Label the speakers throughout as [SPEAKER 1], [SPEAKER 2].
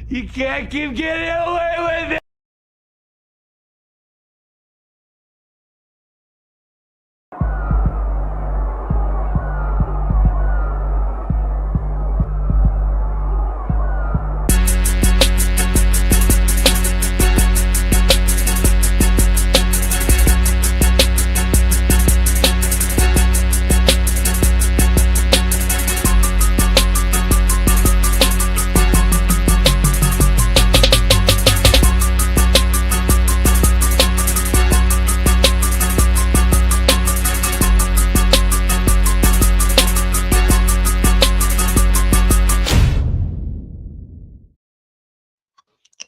[SPEAKER 1] You can't keep getting away with it.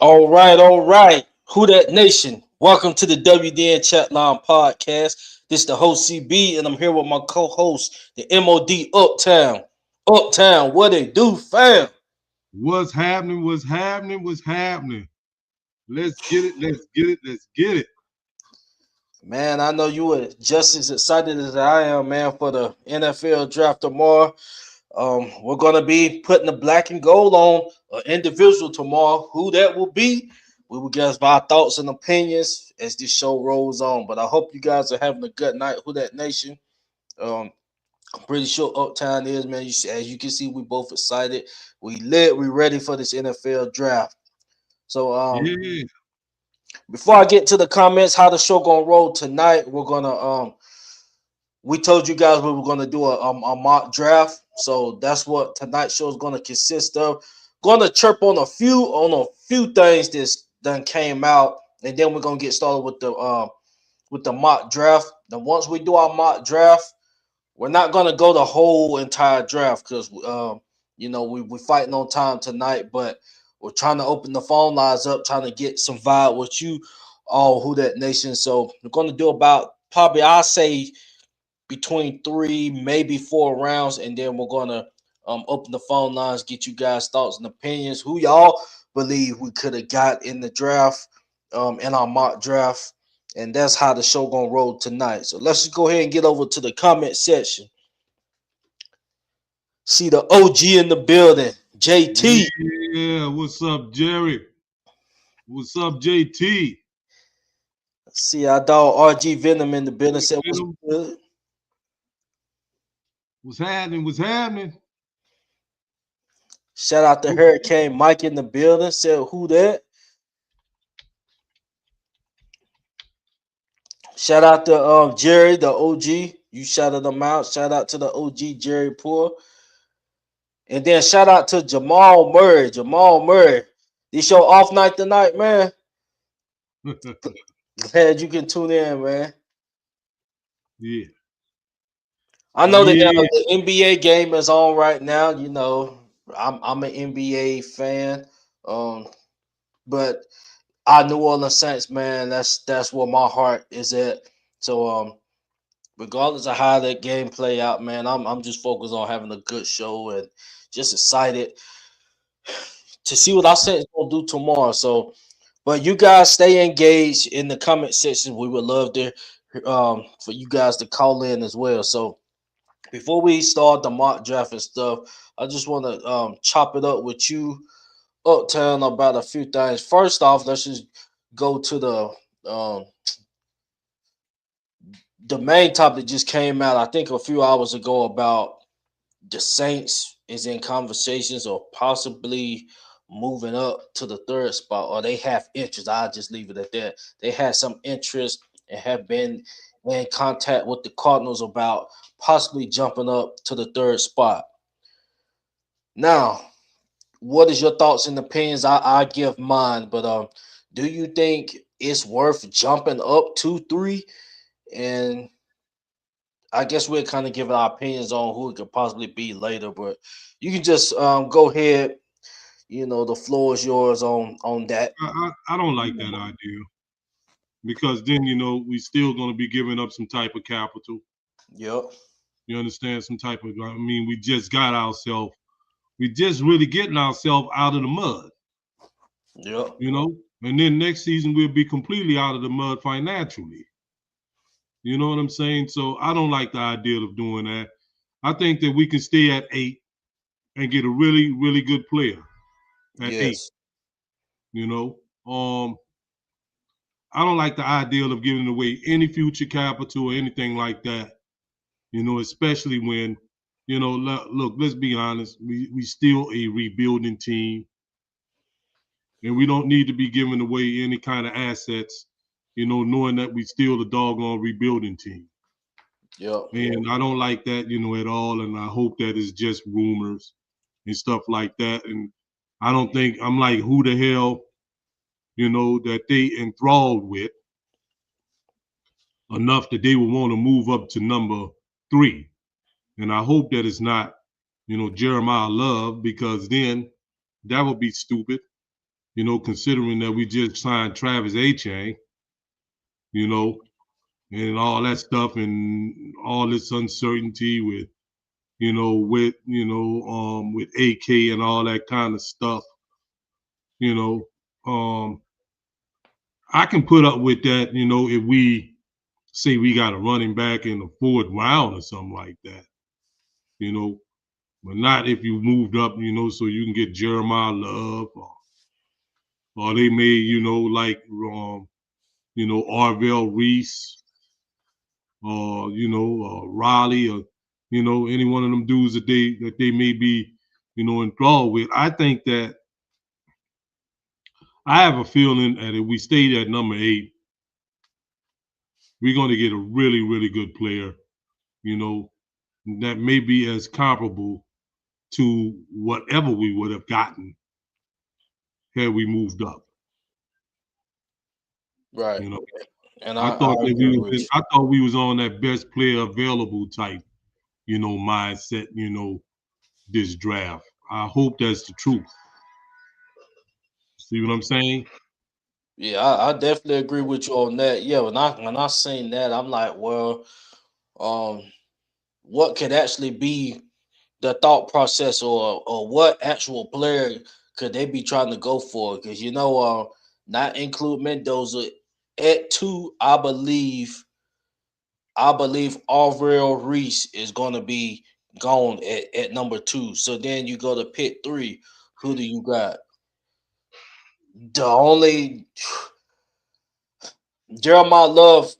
[SPEAKER 2] All right. Who that nation? Welcome to the WDN Chatline podcast. This is the host CB, and I'm here with my co-host, the MOD Uptown. Uptown, what they do, fam?
[SPEAKER 3] What's happening? What's happening? What's happening? Let's get it. Let's get it. Let's get it.
[SPEAKER 2] Man, I know you were just as excited as I am, man, for the NFL draft tomorrow. We're gonna be putting the black and gold on an individual tomorrow. Who that will be, we will give our thoughts and opinions as this show rolls on. But I hope you guys are having a good night. Who that nation? Um, I'm pretty sure Uptown is, man. As you can see, we both excited. We lit. We ready for this NFL draft. So
[SPEAKER 3] Yeah.
[SPEAKER 2] before I get to the comments, how the show gonna roll tonight? We're gonna we told you guys we were gonna do a mock draft, so that's what tonight's show is gonna consist of. Gonna chirp on a few things that's done came out, and then we're gonna get started with the mock draft. Then once we do our mock draft, we're not gonna go the whole entire draft because we're fighting on time tonight, but we're trying to open the phone lines up, trying to get some vibe with you all, who that nation. So we're gonna do about probably I say between 3, maybe 4 rounds, and then we're gonna open the phone lines, get you guys thoughts and opinions. Who y'all believe we could have got in the draft, in our mock draft, and that's how the show gonna roll tonight. So let's just go ahead and get over to the comment section. See the OG in the building, JT.
[SPEAKER 3] Yeah. What's up, Jerry? What's up, JT?
[SPEAKER 2] See our dog RG Venom in the building. Said what's
[SPEAKER 3] Venom.
[SPEAKER 2] good.
[SPEAKER 3] What's happening? What's happening?
[SPEAKER 2] Shout out to Hurricane Mike in the building. Said who that? Shout out to Jerry, the OG. You shouted them out. Shout out to the OG Jerry Poor. And then shout out to Jamal Murray. Jamal Murray. This your off night tonight, man. Glad you can tune in, man.
[SPEAKER 3] Yeah.
[SPEAKER 2] I know that
[SPEAKER 3] Yeah.
[SPEAKER 2] the NBA game is on right now. You know, I'm an NBA fan. But our New Orleans Saints, man, that's where my heart is at. So regardless of how that game play out, man, I'm just focused on having a good show and just excited to see what our Saints gonna do tomorrow. So, but you guys stay engaged in the comment section. We would love to for you guys to call in as well. So before we start the mock draft and stuff, I just want to chop it up with you, Uptown, about a few things. First off, let's just go to the main topic that just came out, I think a few hours ago, about the Saints is in conversations or possibly moving up to the third spot, or they have interest. I'll just leave it at that. They had some interest and have been in contact with the Cardinals about possibly jumping up to the third spot. Now, what is your thoughts and opinions? I give mine, but do you think it's worth jumping up 2-3? And I guess we'll kind of give our opinions on who it could possibly be later, but you can just go ahead. You know, the floor is yours on that.
[SPEAKER 3] I don't like that idea because then we still going to be giving up some type of capital.
[SPEAKER 2] Yep.
[SPEAKER 3] You understand? Some type of. I mean, we just got ourselves. We just really getting ourselves out of the mud.
[SPEAKER 2] Yep.
[SPEAKER 3] And then next season we'll be completely out of the mud financially. You know what I'm saying? So I don't like the idea of doing that. I think that we can stay at 8 and get a really, really good player at 8. You know, I don't like the idea of giving away any future capital or anything like that. You know, especially when, you know, look, let's be honest, we still a rebuilding team, and we don't need to be giving away any kind of assets, you know, knowing that we still the doggone rebuilding team.
[SPEAKER 2] Yep.
[SPEAKER 3] And I don't like that, you know, at all. And I hope that it's just rumors and stuff like that. And I don't think I'm like, who the hell, you know, that they enthralled with enough that they would want to move up to number 3. And I hope that it's not, you know, Jeremiah Love, because then that would be stupid, you know, considering that we just signed Travis Achane, you know, and all that stuff and all this uncertainty with, with AK and all that kind of stuff, you know. I can put up with that, you know, if we say we got a running back in the 4th round or something like that, you know, but not if you moved up, you know, so you can get Jeremiah Love, or they may, you know, like, Arvell Reese, or, Raleigh, or, you know, any one of them dudes that they may be, you know, enthralled with. I think that I have a feeling that if we stayed at number 8, we're going to get a really, really good player, you know, that may be as comparable to whatever we would have gotten had we moved up.
[SPEAKER 2] Right.
[SPEAKER 3] You know,
[SPEAKER 2] And
[SPEAKER 3] I
[SPEAKER 2] I
[SPEAKER 3] thought that
[SPEAKER 2] agree with you.
[SPEAKER 3] I thought we was on that best player available type, you know, mindset, you know, this draft. I hope that's the truth. See what I'm saying?
[SPEAKER 2] Yeah, I definitely agree with you on that. Yeah, when I seen that, I'm like, well, um, what could actually be the thought process, or what actual player could they be trying to go for? Because not include Mendoza at 2, I believe Avril Reese is going to be gone at number 2. So then you go to pick 3. Who do you got? The only Jeremiah Love.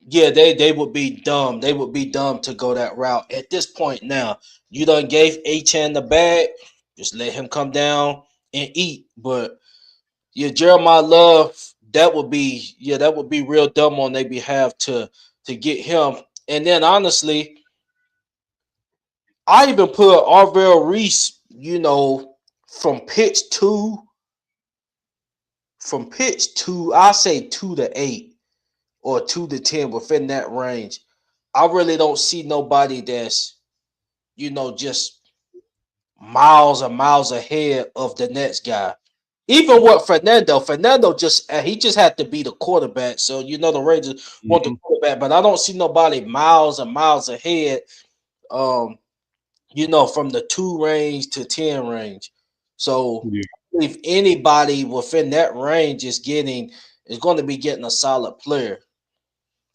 [SPEAKER 2] Yeah, they would be dumb. They would be dumb to go that route at this point. Now you done gave Achan the bag. Just let him come down and eat. But yeah, Jeremiah Love, that would be real dumb on their behalf to get him. And then honestly, I even put Arvell Reese, from pitch two, I say 2 to 8 or 2 to 10, within that range. I really don't see nobody that's, just miles and miles ahead of the next guy. Even what Fernando he just had to be the quarterback. So the Rangers want the
[SPEAKER 3] Hmm.
[SPEAKER 2] quarterback, but I don't see nobody miles and miles ahead. Um, from the 2 range to 10 range. So
[SPEAKER 3] Yeah.
[SPEAKER 2] if anybody within that range is going to be getting a solid player.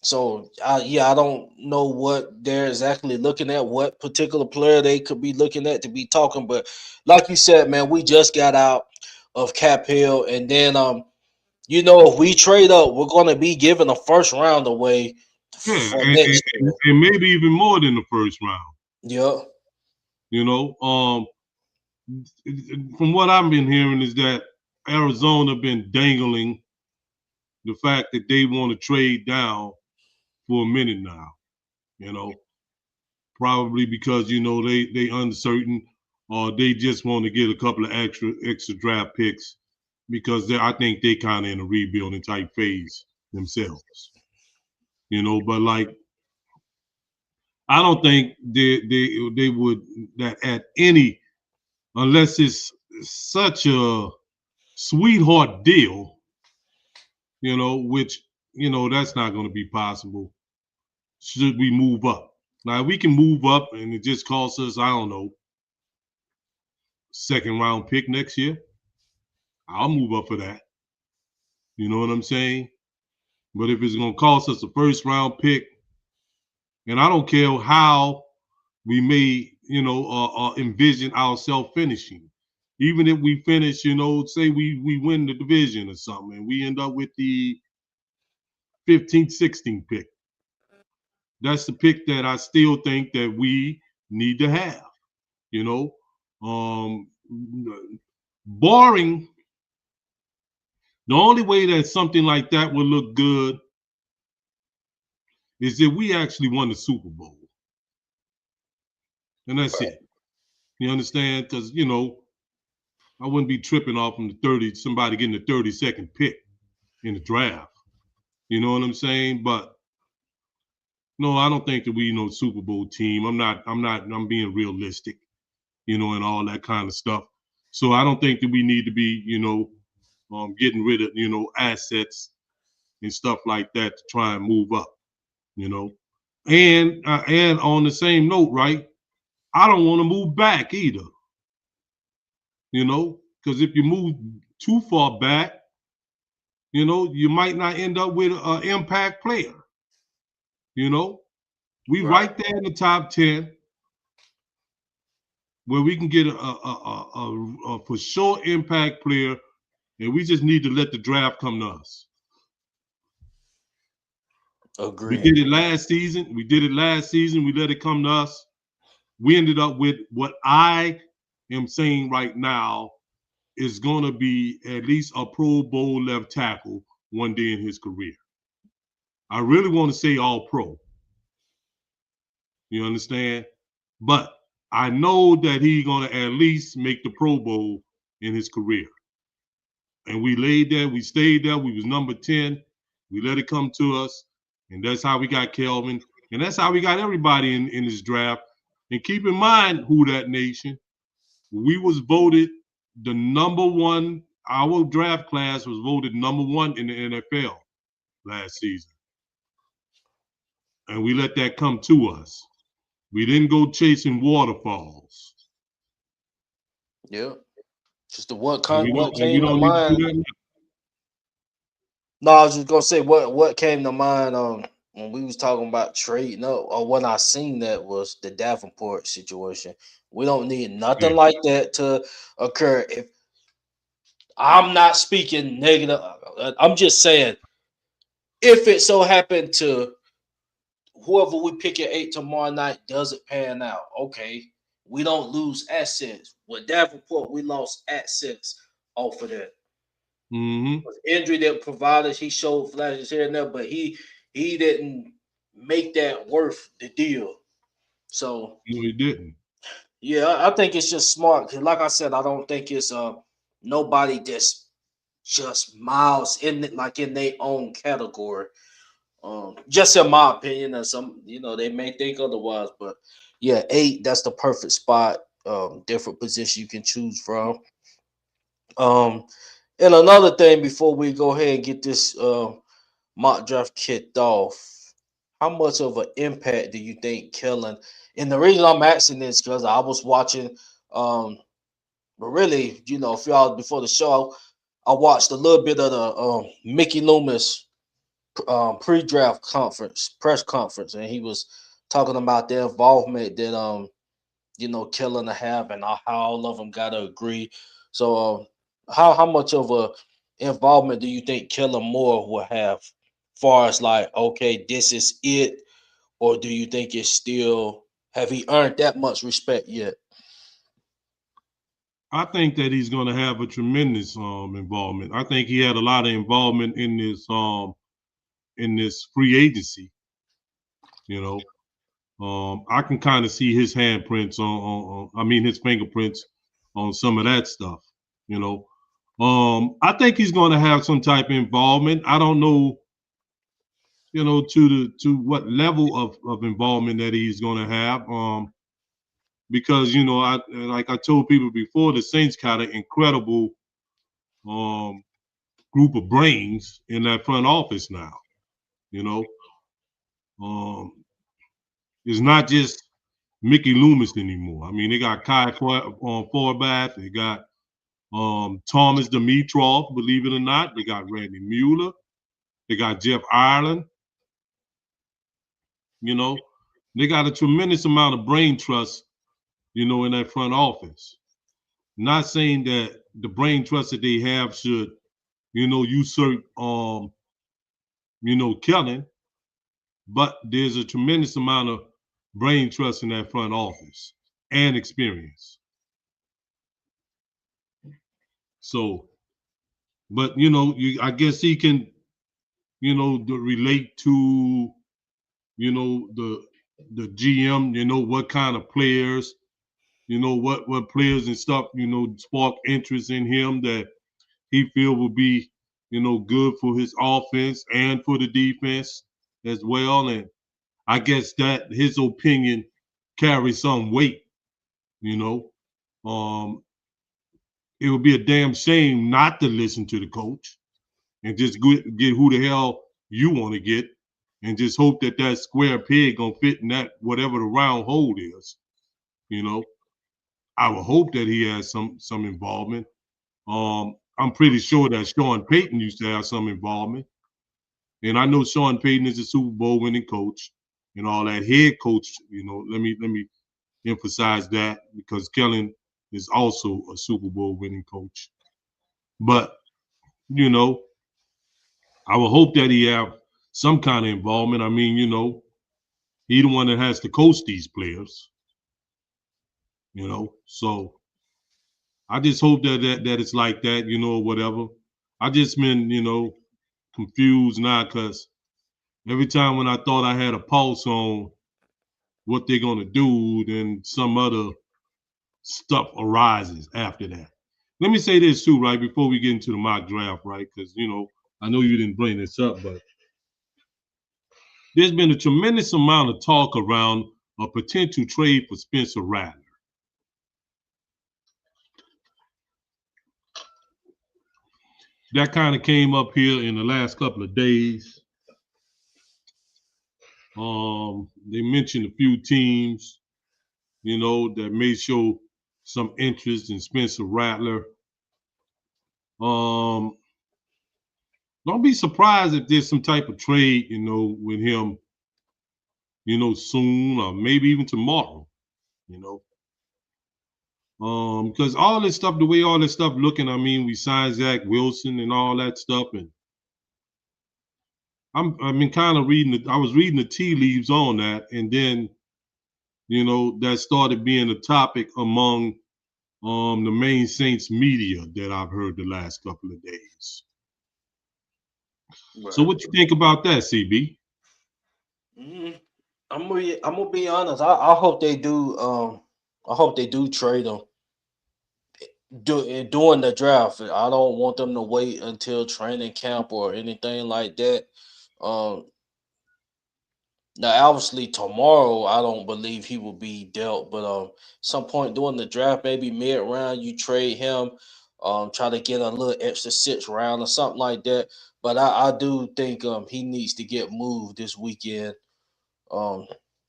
[SPEAKER 2] So I don't know what they're exactly looking at, what particular player they could be looking at to be talking. But like you said, man, we just got out of Cap Hill, and then if we trade up, we're going to be giving a first round away
[SPEAKER 3] Yeah,
[SPEAKER 2] for next year.
[SPEAKER 3] and maybe even more than the first round.
[SPEAKER 2] Yeah.
[SPEAKER 3] You know, from what I've been hearing is that Arizona been dangling the fact that they want to trade down for a minute now. You know, probably because they uncertain, or they just want to get a couple of extra draft picks because I think they kind of in a rebuilding type phase themselves. But like I don't think they would that at any, unless it's such a sweetheart deal, which that's not going to be possible. Should we move up? Now we can move up, and it just costs us, I don't know, second round pick next year. I'll move up for that. You know what I'm saying? But if it's going to cost us a first round pick, and I don't care how we may, envision ourselves finishing. even if we finish, say we win the division or something, and we end up with the 15th, 16th pick. That's the pick that I still think that we need to have. Um, barring the only way that something like that would look good is if we actually won the Super Bowl. And that's it. You understand? Because, I wouldn't be tripping off from somebody getting the 32nd pick in the draft. You know what I'm saying? But no, I don't think that we Super Bowl team. I'm being realistic, and all that kind of stuff. So I don't think that we need to be, getting rid of, assets and stuff like that to try and move up, And on the same note, right? I don't want to move back either, because if you move too far back, you might not end up with an impact player. We right there in the top 10 where we can get a for sure impact player, and we just need to let the draft come to us.
[SPEAKER 2] Agreed.
[SPEAKER 3] We did it last season. We let it come to us. We ended up with what I am saying right now is going to be at least a Pro Bowl left tackle one day in his career. I really want to say all pro. You understand? But I know that he's going to at least make the Pro Bowl in his career. And we laid there, we stayed there, we was number 10. We let it come to us. And that's how we got Kelvin. And that's how we got everybody in this draft. And keep in mind, Who That Nation, we was voted the number one, our draft class was voted number 1 in the NFL last season. And we let that come to us. We didn't go chasing waterfalls.
[SPEAKER 2] Yeah. Just what
[SPEAKER 3] We
[SPEAKER 2] came to
[SPEAKER 3] don't need to do
[SPEAKER 2] mind.
[SPEAKER 3] that now.
[SPEAKER 2] No, I was just gonna say what came to mind when we was talking about trading up, or when I seen that was the Davenport situation. We don't need nothing like that to occur. If I'm not speaking negative, I'm just saying if it so happened to whoever we pick at 8 tomorrow night doesn't pan out, okay, we don't lose assets. With Davenport, we lost assets off of that.
[SPEAKER 3] Mm-hmm.
[SPEAKER 2] Injury that provided, he showed flashes here and there, but he didn't make that worth the deal. So
[SPEAKER 3] No, he didn't.
[SPEAKER 2] yeah, I think it's just smart. Cause like I said, I don't think it's nobody that's just miles in it, like in their own category. Just in my opinion, and some they may think otherwise, but yeah, 8, that's the perfect spot. Different position you can choose from. Um, and another thing before we go ahead and get this mock draft kicked off, how much of an impact do you think Kellen? And the reason I'm asking this because I was watching, but really, if y'all before the show, I watched a little bit of the Mickey Loomis pre-draft press conference, and he was talking about their involvement that Kellen to have, and how all of them got to agree. So, how much of a involvement do you think Kellen Moore will have, far as like, okay, this is it, or do you think it's still have he earned that much respect yet?
[SPEAKER 3] I think that he's going to have a tremendous involvement. I think he had a lot of involvement in this free agency. I can kind of see his handprints his fingerprints on some of that stuff. I think he's going to have some type of involvement. I don't know, to what level of involvement that he's going to have. Because I like I told people before, the Saints got an incredible group of brains in that front office now. It's not just Mickey Loomis anymore. I mean, they got Kai Forbath, they got Thomas Dimitrov, believe it or not. They got Randy Mueller, they got Jeff Ireland. They got a tremendous amount of brain trust, in that front office. Not saying that the brain trust that they have should, usurp, Kellen, but there's a tremendous amount of brain trust in that front office and experience. So, but I guess he can, relate to, the GM, what kind of players, what players and stuff, spark interest in him that he feel will be, good for his offense and for the defense as well. And I guess that his opinion carries some weight, you know. Um, it would be a damn shame not to listen to the coach and just get who the hell you want to get and just hope that that square peg gonna fit in that whatever the round hole is, you know. I would hope that he has some involvement. I'm pretty sure that Sean Payton used to have some involvement. And I know Sean Payton is a Super Bowl winning coach and all that. Head coach, let me emphasize that because Kellen is also a Super Bowl winning coach. But, I would hope that he have some kind of involvement. I mean, he the one that has to coach these players, So I just hope that it's like that, whatever. I just been, confused now because every time when I thought I had a pulse on what they're gonna do, then some other stuff arises after that. Let me say this too, right, before we get into the mock draft, right? Because I know you didn't bring this up, but there's been a tremendous amount of talk around a potential trade for Spencer Rattler. That kind of came up here in the last couple of days. They mentioned a few teams, that may show some interest in Spencer Rattler. Don't be surprised if there's some type of trade, with him, soon or maybe even tomorrow, because all this stuff, the way all this stuff looking, I mean, we signed Zach Wilson and all that stuff, and I've been kind of I was reading the tea leaves on that, and then, that started being a topic among the main Saints media that I've heard the last couple of days. Right. So what you think about that, CB?
[SPEAKER 2] I'm gonna be honest. I hope they do. I hope they do trade him during the draft. I don't want them to wait until training camp or anything like that. Now, obviously, tomorrow I don't believe he will be dealt, but some point during the draft, maybe mid round, you trade him, try to get a little extra 6th round or something like that. But I do think he needs to get moved this weekend.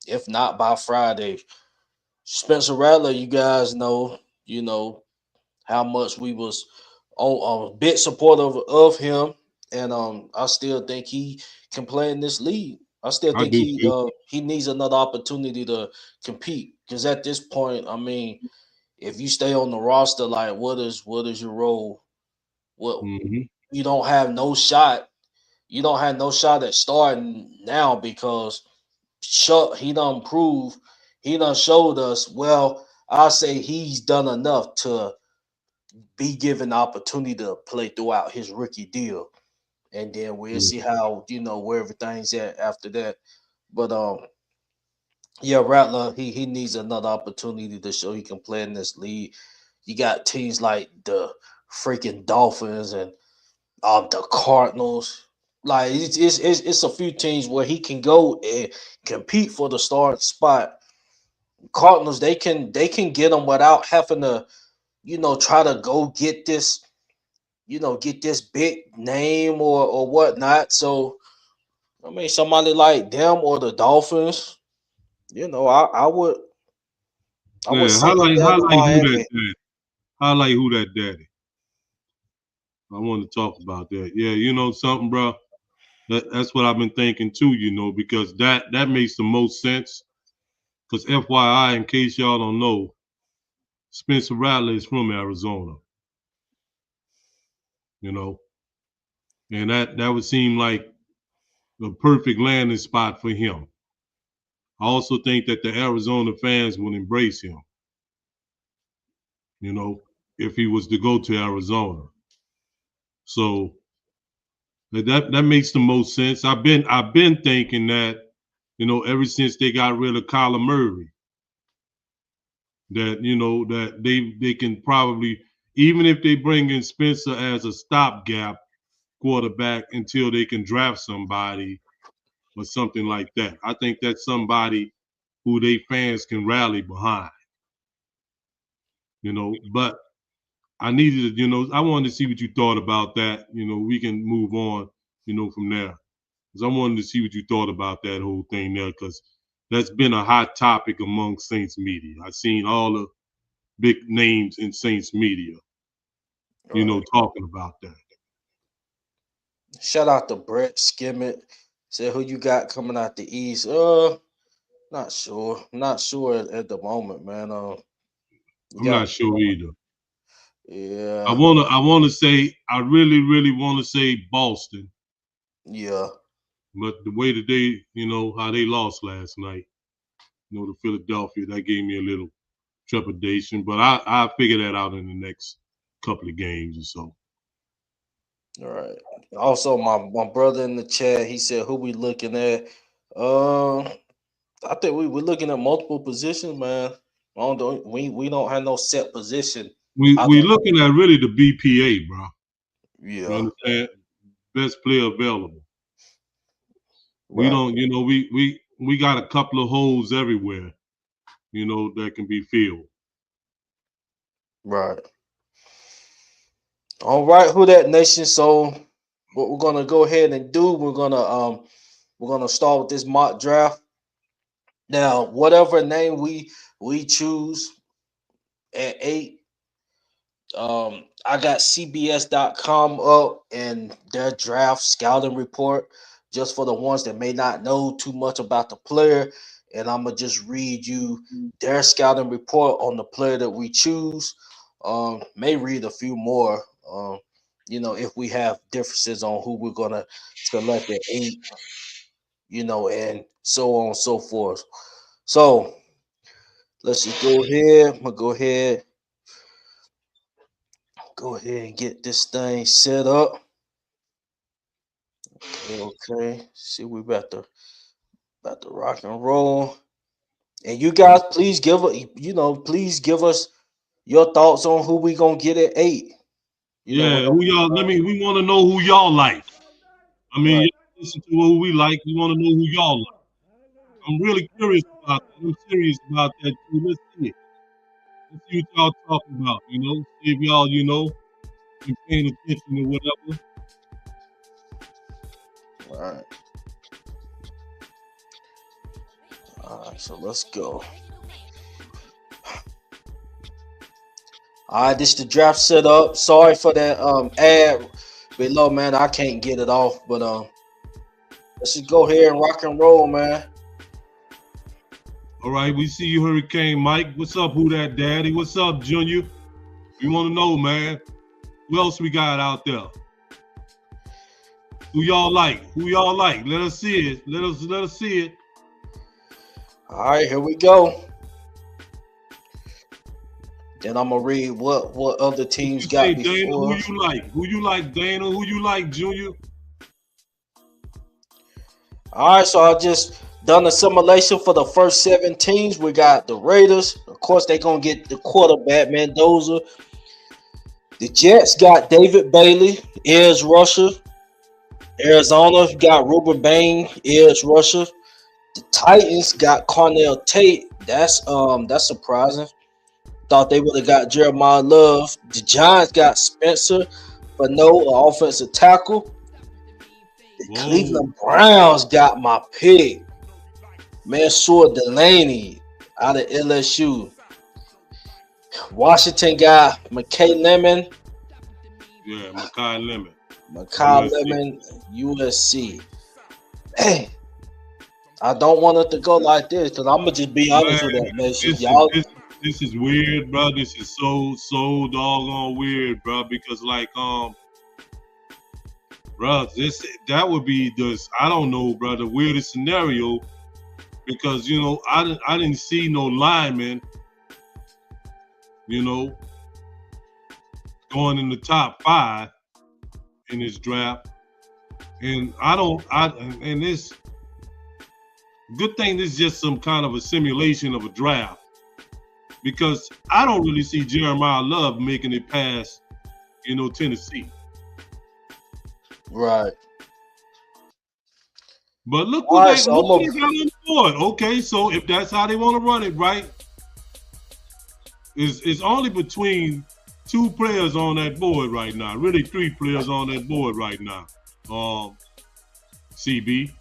[SPEAKER 2] If not by Friday. Spencer Rattler, you guys know, how much we was on a bit supportive of him, and I still think he can play in this league. I still
[SPEAKER 3] I
[SPEAKER 2] think
[SPEAKER 3] do too.
[SPEAKER 2] he needs another opportunity to compete because at this point, I mean, if you stay on the roster, like what is your role? What you don't have no shot. You don't have no shot at starting now because he done prove he done showed us. Well, I say he's done enough to be given the opportunity to play throughout his rookie deal, and then we'll see how where everything's at after that. But yeah, Rattler he needs another opportunity to show he can play in this league. You got teams like the freaking Dolphins and the Cardinals. Like it's a few teams where he can go and compete for the starting spot. Cardinals they can get him without having to try to go get this get this big name or whatnot. So I mean somebody like them or the Dolphins, I would send him down to Miami.
[SPEAKER 3] Highlight who that daddy. I want to talk about that. Yeah, something, bro. That's what I've been thinking too, because that makes the most sense. Because FYI, in case y'all don't know, Spencer Rattler is from Arizona. You know, and that would seem like the perfect landing spot for him. I also think that the Arizona fans would embrace him. You know, if he was to go to Arizona. So that makes the most sense. I've been thinking that, you know, ever since they got rid of Kyler Murray, that, you know, that they can probably, even if they bring in Spencer as a stopgap quarterback until they can draft somebody or something like that. I think that's somebody who they fans can rally behind. You know, but I needed to, you know, I wanted to see what you thought about that. You know, we can move on, you know, from there. Because I wanted to see what you thought about that whole thing there, because that's been a hot topic among Saints media. I've seen all the big names in Saints media, you know, talking about that.
[SPEAKER 2] Shout out to Brett Skimmett. Said who you got coming out the East? Not sure. Not sure at the moment, man. You
[SPEAKER 3] I'm
[SPEAKER 2] got
[SPEAKER 3] not sure either. I
[SPEAKER 2] yeah,
[SPEAKER 3] wanna say, I really wanna say Boston,
[SPEAKER 2] yeah.
[SPEAKER 3] but the way that they, you know, how they lost last night, you know, to Philadelphia, that gave me a little trepidation. But I'll figure that out in the next couple of games or so.
[SPEAKER 2] All right. Also, my brother in the chat, he said who we looking at. Um, I think we're looking at multiple positions, man. We don't have no set position.
[SPEAKER 3] We looking at really the BPA, bro. You
[SPEAKER 2] Yeah,
[SPEAKER 3] understand? Best player available. We
[SPEAKER 2] right,
[SPEAKER 3] don't, you know, we got a couple of holes everywhere, you know, that can be filled.
[SPEAKER 2] right. All right, who that nation? So what we're gonna go ahead and do, we're gonna start with this mock draft. Now, whatever name we choose at 8, I got CBS.com up and their draft scouting report just for the ones that may not know too much about the player. And I'm gonna just read you their scouting report on the player that we choose. May read a few more. If we have differences on who we're gonna select at 8, and so on and so forth. So let's just go ahead. I'm gonna go ahead and get this thing set up. Okay. See, we about to rock and roll. And you guys, please please give us your thoughts on who we gonna get at 8.
[SPEAKER 3] Yeah,
[SPEAKER 2] Whatever.
[SPEAKER 3] who y'all? We want to know who y'all like. I mean,
[SPEAKER 2] Right,
[SPEAKER 3] y'all listen to who we like. We want to know who y'all like. I'm really curious about that. I'm serious about that too. Let's see it. Let's see what y'all talking about. You know, see if y'all, you know, been paying attention or whatever.
[SPEAKER 2] right. All right, so let's go. All right, this the draft setup. Sorry for that ad below, man. I can't get it off, but let's just go ahead and rock and roll, man.
[SPEAKER 3] All right, we see you, Hurricane Mike. What's up, who that daddy? What's up, Junior? We want to know, man. Who else we got out there? Who y'all like? Who y'all like? Let us see it. Let us see it.
[SPEAKER 2] All right, here we go. Then I'm gonna read what other
[SPEAKER 3] What
[SPEAKER 2] teams
[SPEAKER 3] you
[SPEAKER 2] got
[SPEAKER 3] say, Dana? Who
[SPEAKER 2] before us.
[SPEAKER 3] you like? Who you like, Dana? Who you like, Junior?
[SPEAKER 2] All right, so I just done a simulation for the first 7 teams. We got the Raiders. Of course, they're gonna get the quarterback Mendoza. The Jets got David Bailey, edge rusher. Arizona got Ruben Bain, edge rusher. The Titans got Cornell Tate. That's surprising. Thought they would have got Jeremiah Love. The Giants got Spencer Fano, offensive tackle. The
[SPEAKER 3] Whoa.
[SPEAKER 2] Cleveland Browns got my pick. Mansour Delaney out of LSU. Washington got McKay Lemon.
[SPEAKER 3] Yeah, Makai Lemon.
[SPEAKER 2] McKay
[SPEAKER 3] USC.
[SPEAKER 2] Lemon, USC. Hey, I don't want it to go like this because I'm gonna just be honest
[SPEAKER 3] Man,
[SPEAKER 2] with that nation.
[SPEAKER 3] listen,
[SPEAKER 2] Y'all,
[SPEAKER 3] listen. this is weird, bro. This is so doggone weird, bro. Because like bro, that would be I don't know, bro, the weirdest scenario. Because you know I didn't see no lineman, you know, going in the top 5 in this draft, and and this good thing. This is just some kind of a simulation of a draft, because I don't really see Jeremiah Love making it past, you know, Tennessee.
[SPEAKER 2] Right.
[SPEAKER 3] But look
[SPEAKER 2] All
[SPEAKER 3] what
[SPEAKER 2] right,
[SPEAKER 3] they
[SPEAKER 2] so
[SPEAKER 3] got on the board. Okay, so if that's how they want to run it, right? It's only between 2 players on that board right now. Really 3 players on that board right now. CB.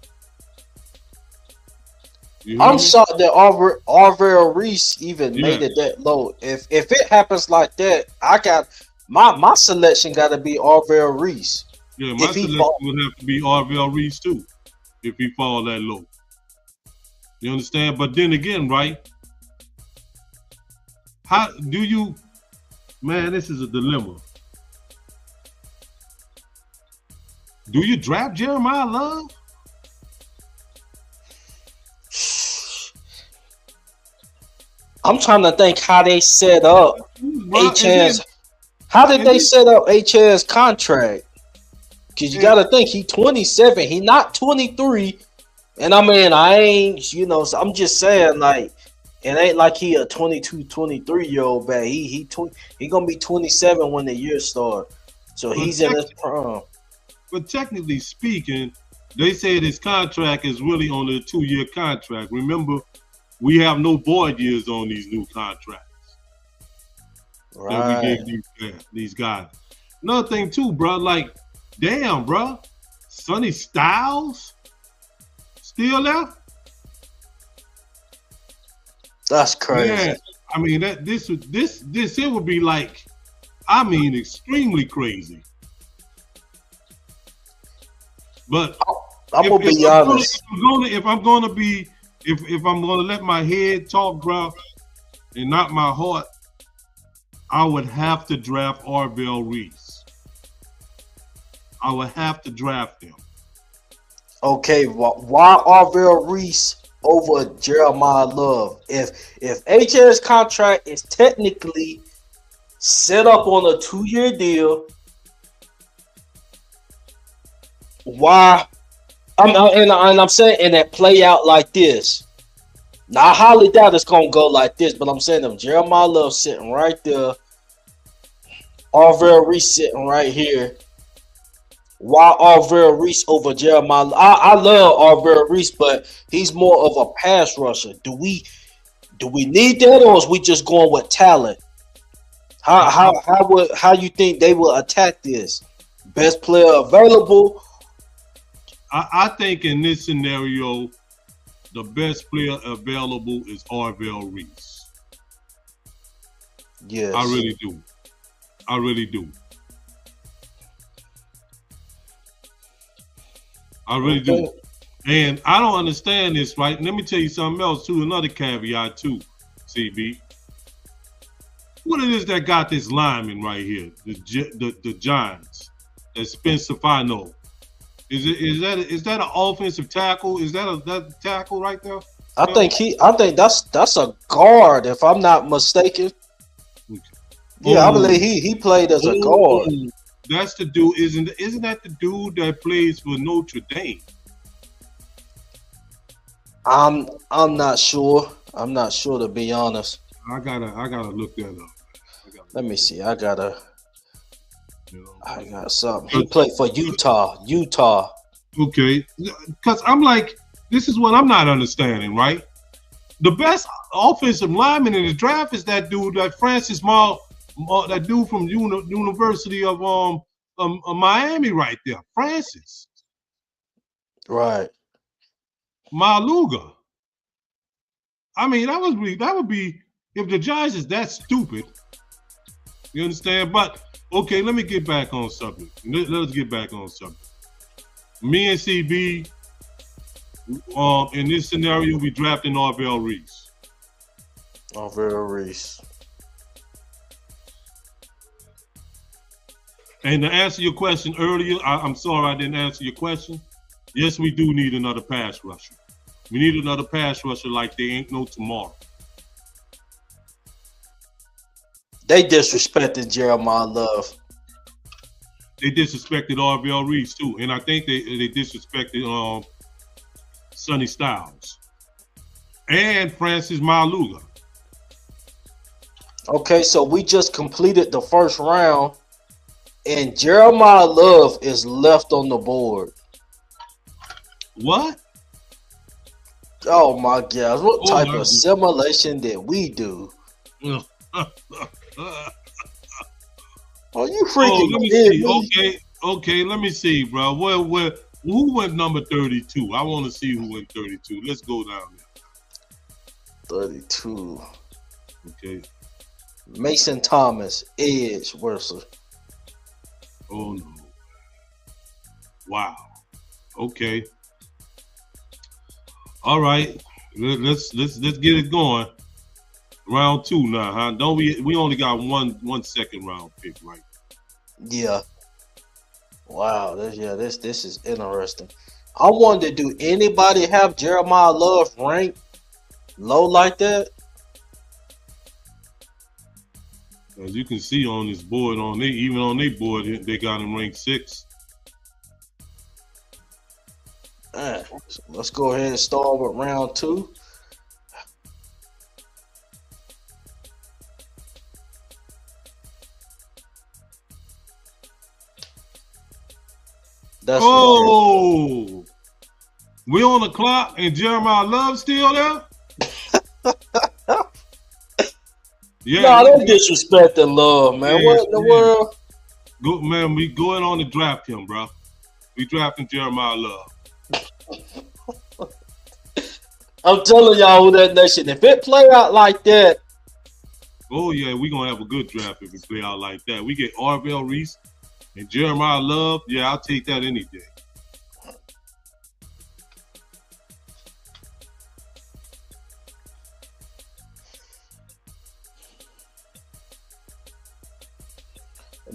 [SPEAKER 2] I'm shocked that Arvell Reese even made it that low. If it happens like that, I got my selection got to be Arvell Reese.
[SPEAKER 3] Yeah, my selection would have to be Arvell Reese too, if he fall that low. You understand? But then again, right? How do you, man, this is a dilemma. Do you draft Jeremiah Love?
[SPEAKER 2] I'm trying to think how they set up HN's. How did they set up HN's contract? Because you got to think, he 27. He not 23. And I mean, I ain't, you know, so I'm just saying, like, it ain't like he a 22, 23-year-old back. He gonna be 27 when the year starts. So he's in his prime.
[SPEAKER 3] But technically speaking, they say his contract is really on a 2-year contract. Remember, we have no void years on these new contracts that we gave these guys. Another thing too, bro, like, damn, bro, Sonny Styles still there?
[SPEAKER 2] That's crazy.
[SPEAKER 3] Yeah, I mean this it would be like, I mean, extremely crazy. But
[SPEAKER 2] I'm gonna be honest.
[SPEAKER 3] If I'm gonna let my head talk, bro, and not my heart, I would have to draft Arvell Reese. I would have to draft him.
[SPEAKER 2] Okay, why Arvell Reese over Jeremiah Love? If HN's contract is technically set up on a 2-year deal, why? I'm saying, and that play out like this. Now I highly doubt it's gonna go like this, but I'm saying if Jeremiah Love sitting right there, Arvell Reese sitting right here, why Arvell Reese over Jeremiah? I love Arvell Reese, but he's more of a pass rusher. Do we need that, or is we just going with talent? How you think they will attack this? Best player available.
[SPEAKER 3] I think in this scenario, the best player available is Arvell Reese.
[SPEAKER 2] Yes,
[SPEAKER 3] I really do. I really do. I really do. And I don't understand this, right? Let me tell you something else too, another caveat too, CB. What it is that got this lineman right here, the Giants, that Spencer Fino? Is that an offensive tackle? Is that tackle right there?
[SPEAKER 2] I think that's a guard, if I'm not mistaken. Okay. Yeah, I believe he played as a guard.
[SPEAKER 3] That's the dude. Isn't that the dude that plays for Notre Dame?
[SPEAKER 2] I'm not sure. I'm not sure, to be honest.
[SPEAKER 3] I gotta look that up.
[SPEAKER 2] Let me see. I got something. He played for Utah.
[SPEAKER 3] Okay, because I'm like, this is what I'm not understanding, right? The best offensive lineman in the draft is that dude, that Francis Mal, that dude from University of Miami, right there, Francis.
[SPEAKER 2] Right.
[SPEAKER 3] Maluga. I mean, that would be if the Giants is that stupid. You understand? But okay, let me get back on subject. Let's get back on subject. Me and CB, in this scenario, we drafting Arvell Reese.
[SPEAKER 2] Alvaro Reese.
[SPEAKER 3] And to answer your question earlier, I'm sorry I didn't answer your question. Yes, we do need another pass rusher. We need another pass rusher like they ain't no tomorrow.
[SPEAKER 2] They disrespected Jeremiah Love.
[SPEAKER 3] They disrespected RBL Reese too, and I think they disrespected Sonny Styles and Francis Maluga.
[SPEAKER 2] Okay, so we just completed the first round, and Jeremiah Love is left on the board.
[SPEAKER 3] What?
[SPEAKER 2] Oh my gosh, what type of simulation did we do? Are you freaking
[SPEAKER 3] let me
[SPEAKER 2] kidding
[SPEAKER 3] see.
[SPEAKER 2] me?
[SPEAKER 3] Okay, let me see, bro. Who went number 32? I want to see who went 32. Let's go down there.
[SPEAKER 2] 32.
[SPEAKER 3] Okay.
[SPEAKER 2] Mason Thomas, edge versus.
[SPEAKER 3] Oh no. Wow. Okay. All right. Let's get it going. Round 2 now, huh? Don't we only got one second round pick, right?
[SPEAKER 2] Yeah. Wow. This is interesting. I wonder, do anybody have Jeremiah Love ranked low like that?
[SPEAKER 3] As you can see on this board, even on their board, they got him ranked 6.
[SPEAKER 2] So let's go ahead and start with round 2.
[SPEAKER 3] We on the clock and Jeremiah Love still there? Yeah,
[SPEAKER 2] nah, don't disrespecting Love, man. What in the world?
[SPEAKER 3] Go, man, we going on to draft him, bro. We drafting Jeremiah Love.
[SPEAKER 2] I'm telling y'all who that nation. If it play out like that,
[SPEAKER 3] oh yeah, we gonna have a good draft if it play out like that. We get Arvell Reese and Jeremiah Love. Yeah, I'll take that any day.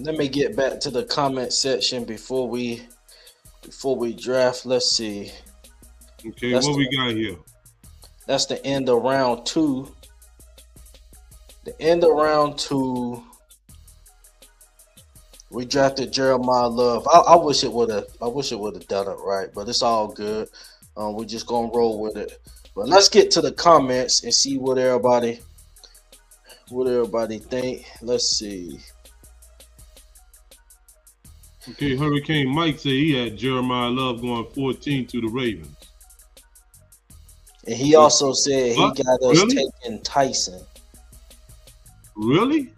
[SPEAKER 2] let me get back to the comment section before we draft. Let's see.
[SPEAKER 3] Okay, what we got here?
[SPEAKER 2] That's the end of round 2. The end of round 2. We drafted Jeremiah Love. I wish it would have done it right, but it's all good. We're just gonna roll with it. But let's get to the comments and see what everybody think. Let's see.
[SPEAKER 3] Okay, Hurricane Mike said he had Jeremiah Love going 14 to the Ravens.
[SPEAKER 2] And he also said he got us taking Tyson.
[SPEAKER 3] Really?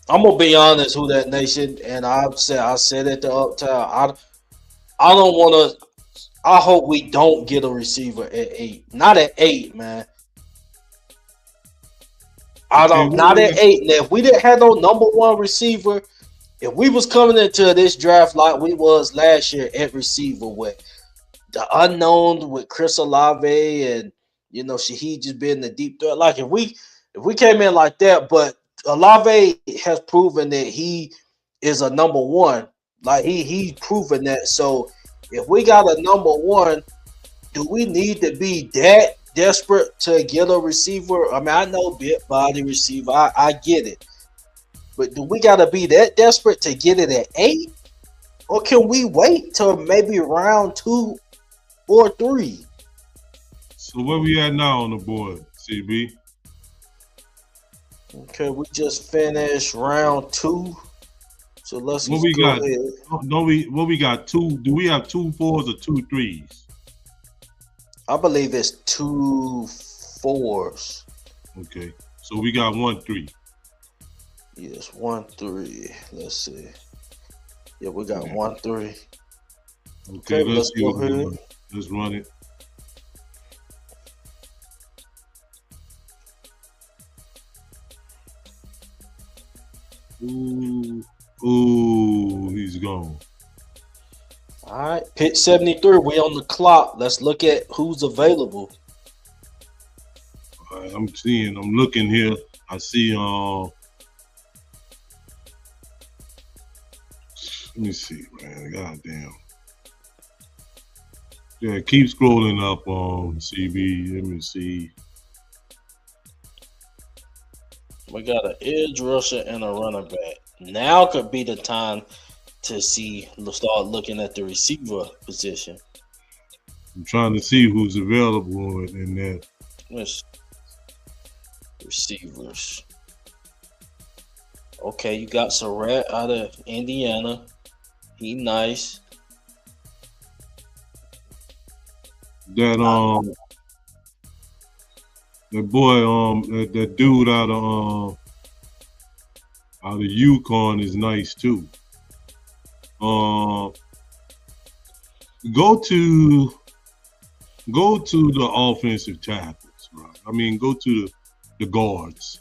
[SPEAKER 2] I'm gonna be honest, who that nation, and I said it to Uptown. I don't want to. I hope we don't get a receiver at 8. Not at 8, man. Not at 8. Now, if we didn't have no number 1 receiver, if we was coming into this draft like we was last year at receiver with the unknown with Chris Olave and Shaheed just being the deep threat, like if we came in like that, but Olave has proven that he is a number 1. Like he's proven that. So if we got a number 1, do we need to be that desperate to get a receiver? I mean, I know big body receiver. I get it. But do we got to be that desperate to get it at 8? Or can we wait till maybe round 2 or 3?
[SPEAKER 3] So where we at now on the board, CB?
[SPEAKER 2] Okay, we just finished round 2. So let's
[SPEAKER 3] what we
[SPEAKER 2] go
[SPEAKER 3] got?
[SPEAKER 2] ahead.
[SPEAKER 3] What we got? 2? Do we have 2 4s or 2 3s?
[SPEAKER 2] I believe it's 2 4s.
[SPEAKER 3] Okay, so we got 1 3.
[SPEAKER 2] Yes, 1 3. Let's see. Yeah, we got 1 3.
[SPEAKER 3] Okay, let's go ahead. Let's run it. Ooh, he's gone.
[SPEAKER 2] All right, pick 73. We on the clock. Let's look at who's available.
[SPEAKER 3] All I'm looking here. I see. Let me see, man. Goddamn. Yeah, keep scrolling up on CB. Let me see.
[SPEAKER 2] We got an edge rusher and a running back. Now could be the time to start looking at the receiver position.
[SPEAKER 3] I'm trying to see who's available in that.
[SPEAKER 2] Let's receivers. Okay, you got Surratt out of Indiana. He nice.
[SPEAKER 3] That that boy that dude out of Yukon is nice too. Go to the offensive tackles, right? I mean, go to the guards.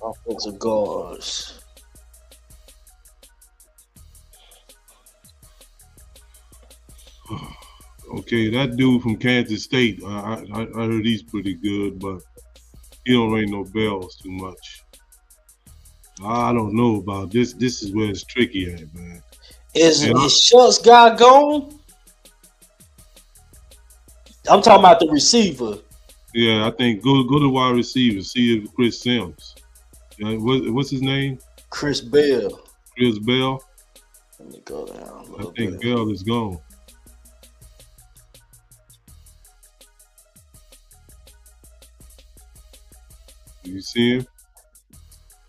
[SPEAKER 2] Offensive guards.
[SPEAKER 3] Okay, that dude from Kansas State, I heard he's pretty good, but he don't ring no bells too much. I don't know about this. This is where it's tricky at, man.
[SPEAKER 2] Is Schultz guy gone? I'm talking about the receiver.
[SPEAKER 3] Yeah, I think go to wide receiver. See if Chris Sims. Yeah, what's his name?
[SPEAKER 2] Chris Bell.
[SPEAKER 3] Chris Bell.
[SPEAKER 2] Let me go down a little
[SPEAKER 3] I think
[SPEAKER 2] bit.
[SPEAKER 3] Bell is gone. You see him?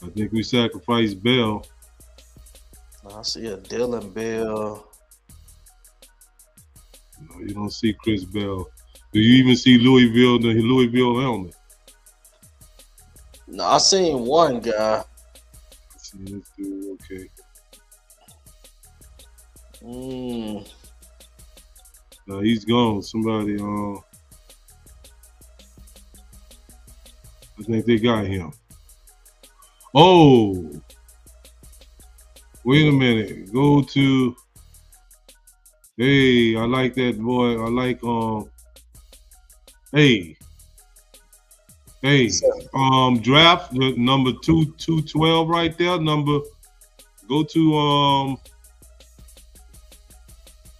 [SPEAKER 3] I think we sacrificed Bell.
[SPEAKER 2] I see a Dylan Bell.
[SPEAKER 3] No, you don't see Chris Bell. Do you even see the Louisville helmet?
[SPEAKER 2] No, I seen one guy.
[SPEAKER 3] I see this dude, okay. No, he's gone. Somebody, I think they got him. Oh, wait a minute. Go to. Hey, I like that boy. I like Hey, draft the number 212 right there. Go to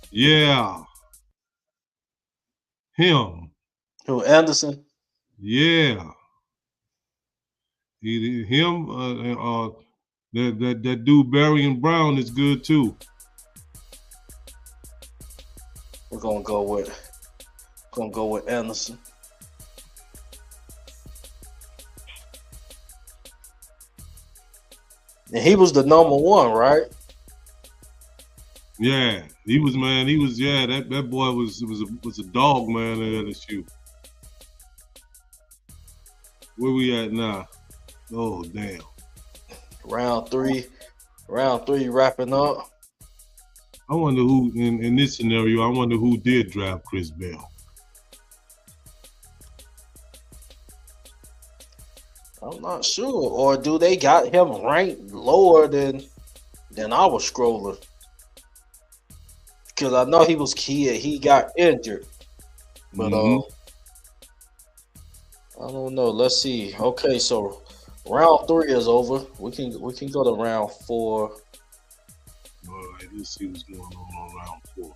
[SPEAKER 3] yeah, him.
[SPEAKER 2] Who, Anderson?
[SPEAKER 3] Yeah. Him, that dude Barry and Brown is good too.
[SPEAKER 2] We're gonna go with Anderson. And he was the number one, right?
[SPEAKER 3] Yeah, he was, man. He was, yeah. That boy was a dog, man, at LSU. Where we at now? Oh, damn.
[SPEAKER 2] Round three wrapping up.
[SPEAKER 3] I wonder who, in this scenario, I wonder who did draft Chris Bell.
[SPEAKER 2] I'm not sure. Or do they got him ranked lower than our scroller? Because I know he got injured. But I don't know. Let's see. Okay, so round 3 is over. We can go to round 4.
[SPEAKER 3] All right, let's see what's going on round 4.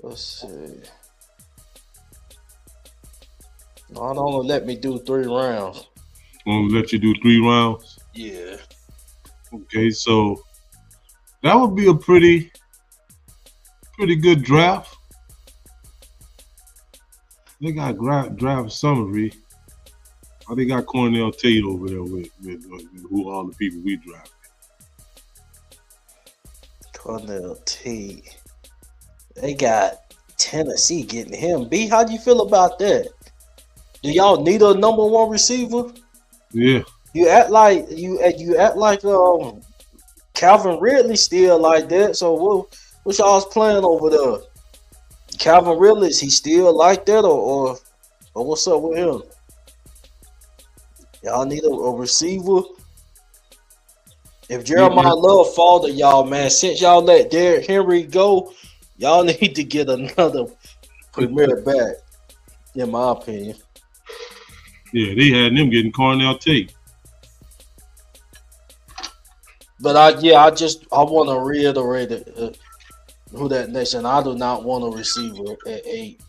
[SPEAKER 2] Let's see. No, don't let me do 3 rounds.
[SPEAKER 3] I'm gonna let you do 3 rounds.
[SPEAKER 2] Yeah.
[SPEAKER 3] Okay, so that would be a pretty good draft. They got draft summary. Oh, they got Cornell Tate over there with who all the people we drafted.
[SPEAKER 2] Cornell Tate. They got Tennessee getting him. B, how do you feel about that? Do y'all need a number 1 receiver?
[SPEAKER 3] Yeah.
[SPEAKER 2] You act like Calvin Ridley still like that. So what y'all's playing over there? Calvin Ridley, is he still like that or what's up with him? Y'all need a receiver. If
[SPEAKER 3] Yeah,
[SPEAKER 2] Jeremiah Love fall to y'all, man, since y'all let Derrick Henry go, y'all need to get another premier back, in my opinion.
[SPEAKER 3] yeah, they had them getting Cornell Tate.
[SPEAKER 2] But I want to reiterate it, who that nation. I do not want a receiver at 8.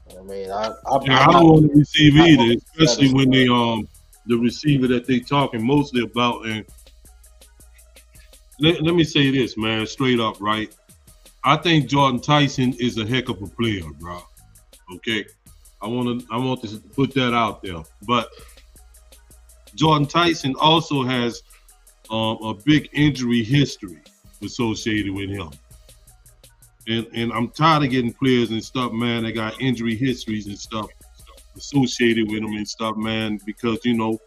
[SPEAKER 2] I mean,
[SPEAKER 3] Yeah, I don't want to receive
[SPEAKER 2] not
[SPEAKER 3] either,
[SPEAKER 2] gonna be
[SPEAKER 3] especially when they
[SPEAKER 2] satisfied.
[SPEAKER 3] the receiver that they talking mostly about. And let me say this, man, straight up, right? I think Jordan Tyson is a heck of a player, bro. Okay, I want to put that out there. But Jordan Tyson also has a big injury history associated with him. And I'm tired of getting players and stuff, man, that got injury histories and stuff associated with them and stuff, man, because, you know,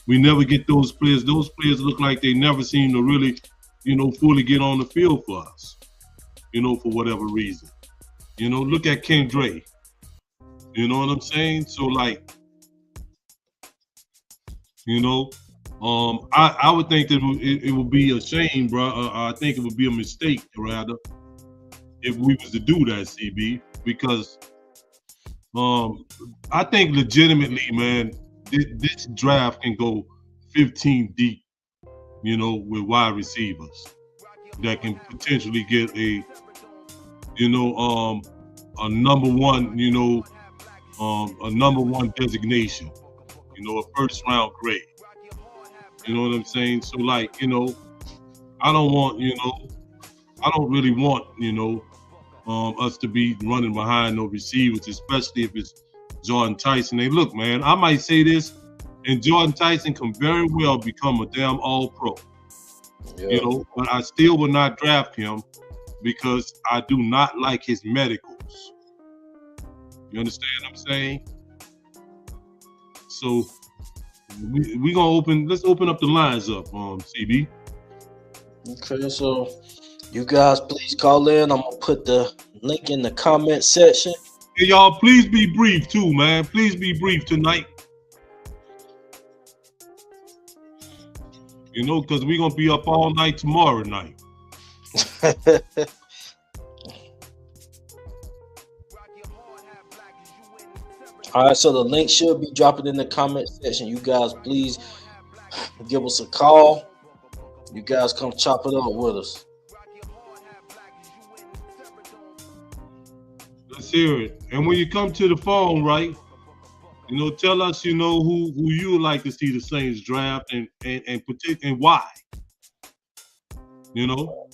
[SPEAKER 3] we never get those players. Those players look like they never seem to really, you know, fully get on the field for us, you know, for whatever reason. You know, look at Kendra. You know what I'm saying? So, like, you know, I would think that it would be a shame, bro. I think it would be a mistake, rather, if we was to do that, CB, because I think legitimately, man, this draft can go 15 deep, you know, with wide receivers that can potentially get a, you know, a number one, you know, a number one designation, you know, a first round grade. You know what I'm saying? So, like, you know, I don't want, you know, I don't really want, you know, us to be running behind no receivers, especially if it's Jordan Tyson. Hey, look, man, I might say this, and Jordan Tyson can very well become a damn all-pro.
[SPEAKER 2] Yeah.
[SPEAKER 3] You know, but I still will not draft him because I do not like his medicals. You understand what I'm saying? So we gonna let's open up the lines up, CB.
[SPEAKER 2] Okay, so you guys please call in. I'm gonna put the link in the comment section.
[SPEAKER 3] Hey, y'all, please be brief too, man. Please be brief tonight. You know, because we're gonna be up all night tomorrow night.
[SPEAKER 2] All right, so the link should be dropping in the comment section. You guys please give us a call. You guys come chop it up with us.
[SPEAKER 3] Let's hear it. And when you come to the phone, right, you know, tell us, you know, who you would like to see the Saints draft and why. You know,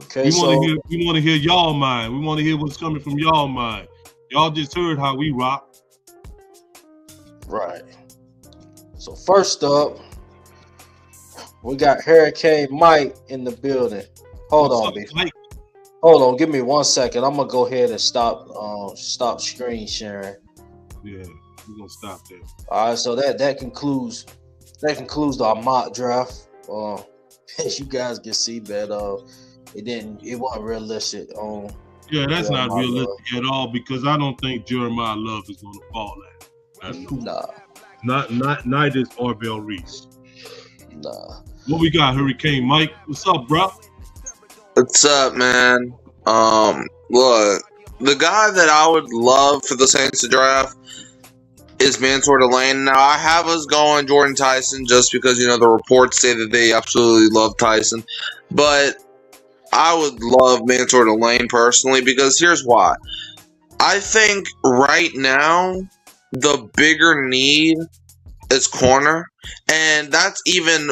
[SPEAKER 2] Okay,
[SPEAKER 3] we
[SPEAKER 2] so
[SPEAKER 3] want to hear y'all mind. We want to hear what's coming from y'all mind. Y'all just heard how we rock.
[SPEAKER 2] right. So first up, we got Hurricane Mike in the building. Hold
[SPEAKER 3] What's
[SPEAKER 2] on,
[SPEAKER 3] up,
[SPEAKER 2] B.
[SPEAKER 3] Mike?
[SPEAKER 2] Hold on, give me 1 second. I'm gonna go ahead and stop screen sharing.
[SPEAKER 3] Yeah, we're gonna stop there.
[SPEAKER 2] All right, so that concludes our mock draft. As you guys can see, that it wasn't realistic.
[SPEAKER 3] Yeah, that's not
[SPEAKER 2] Jeremiah
[SPEAKER 3] realistic at all because I don't think Jeremiah Love is gonna fall at. That's
[SPEAKER 2] Love.
[SPEAKER 3] neither is Orville Reese.
[SPEAKER 2] Nah.
[SPEAKER 3] What we got, Hurricane Mike? What's up, bro?
[SPEAKER 4] What's up, man? Look, the guy that I would love for the Saints to draft is Mansour Delane. Now, I have us going Jordan Tyson just because, you know, the reports say that they absolutely love Tyson. But I would love Mansour Delane personally because here's why. I think right now, the bigger need is corner. And that's even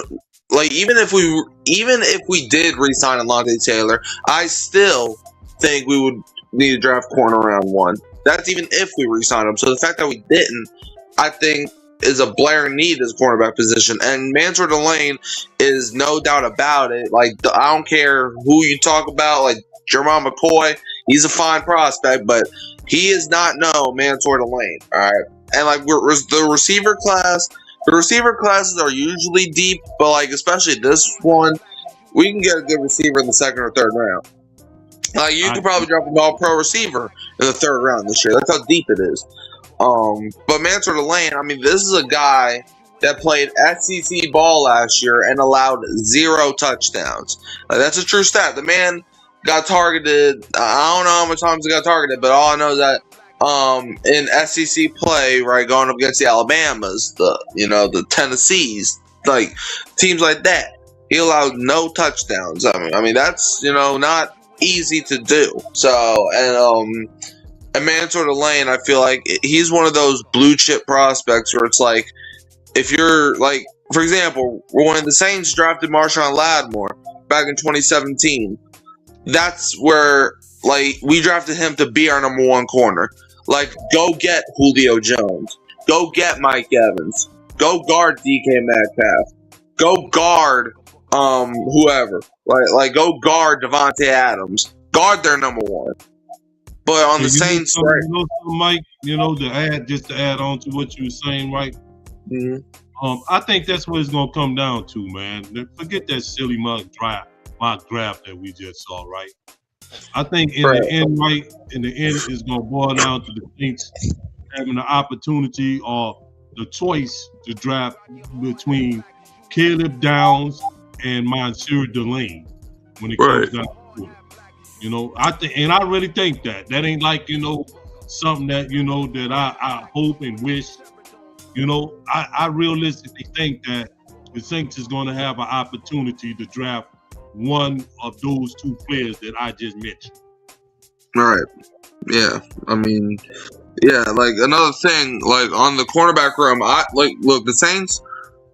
[SPEAKER 4] even if we did re-sign Alontae Taylor, I still think we would need to draft corner round 1. That's even if we re-sign him. So the fact that we didn't, I think, is a blaring need as cornerback position. And Mansour Delane is no doubt about it. Like, I don't care who you talk about, like Jermon McCoy, he's a fine prospect, but he is not no Mansour Delane. All right, and like the receiver class. The receiver classes are usually deep, but like especially this one, we can get a good receiver in the 2nd or 3rd round. Like you could probably drop an all-pro receiver in the 3rd round this year. That's how deep it is. But Mansour Lane, I mean, this is a guy that played SEC ball last year and allowed 0 touchdowns. That's a true stat. The man got targeted. I don't know how many times he got targeted, but all I know is that in SEC play, right, going up against the Alabamas, the Tennessees, like teams like that, he allowed no touchdowns. I mean that's not easy to do. So and Mansour Lane, I feel like he's one of those blue chip prospects where it's like, if you're like, for example, when the Saints drafted Marshawn Lattimore back in 2017, that's where like we drafted him to be our number 1 corner. Like, go get Julio Jones, go get Mike Evans, go guard DK Metcalf, go guard whoever, like go guard Devontae Adams, guard their number 1. But on the Saints, right?
[SPEAKER 3] Mike, to add on to what you were saying, right?
[SPEAKER 4] Mm-hmm.
[SPEAKER 3] I think that's what it's gonna come down to, man. Forget that silly mock draft that we just saw, right? I think in the end, it's gonna boil down to the Saints having the opportunity or the choice to draft between Caleb Downs and Mansour Lane when it comes down to it. I really think that ain't like something that that I hope and wish. I realistically think that the Saints is going to have an opportunity to draft one of those 2 players that I just mentioned.
[SPEAKER 4] Right. Yeah. I mean, yeah. Like another thing, like on the cornerback room, look, the Saints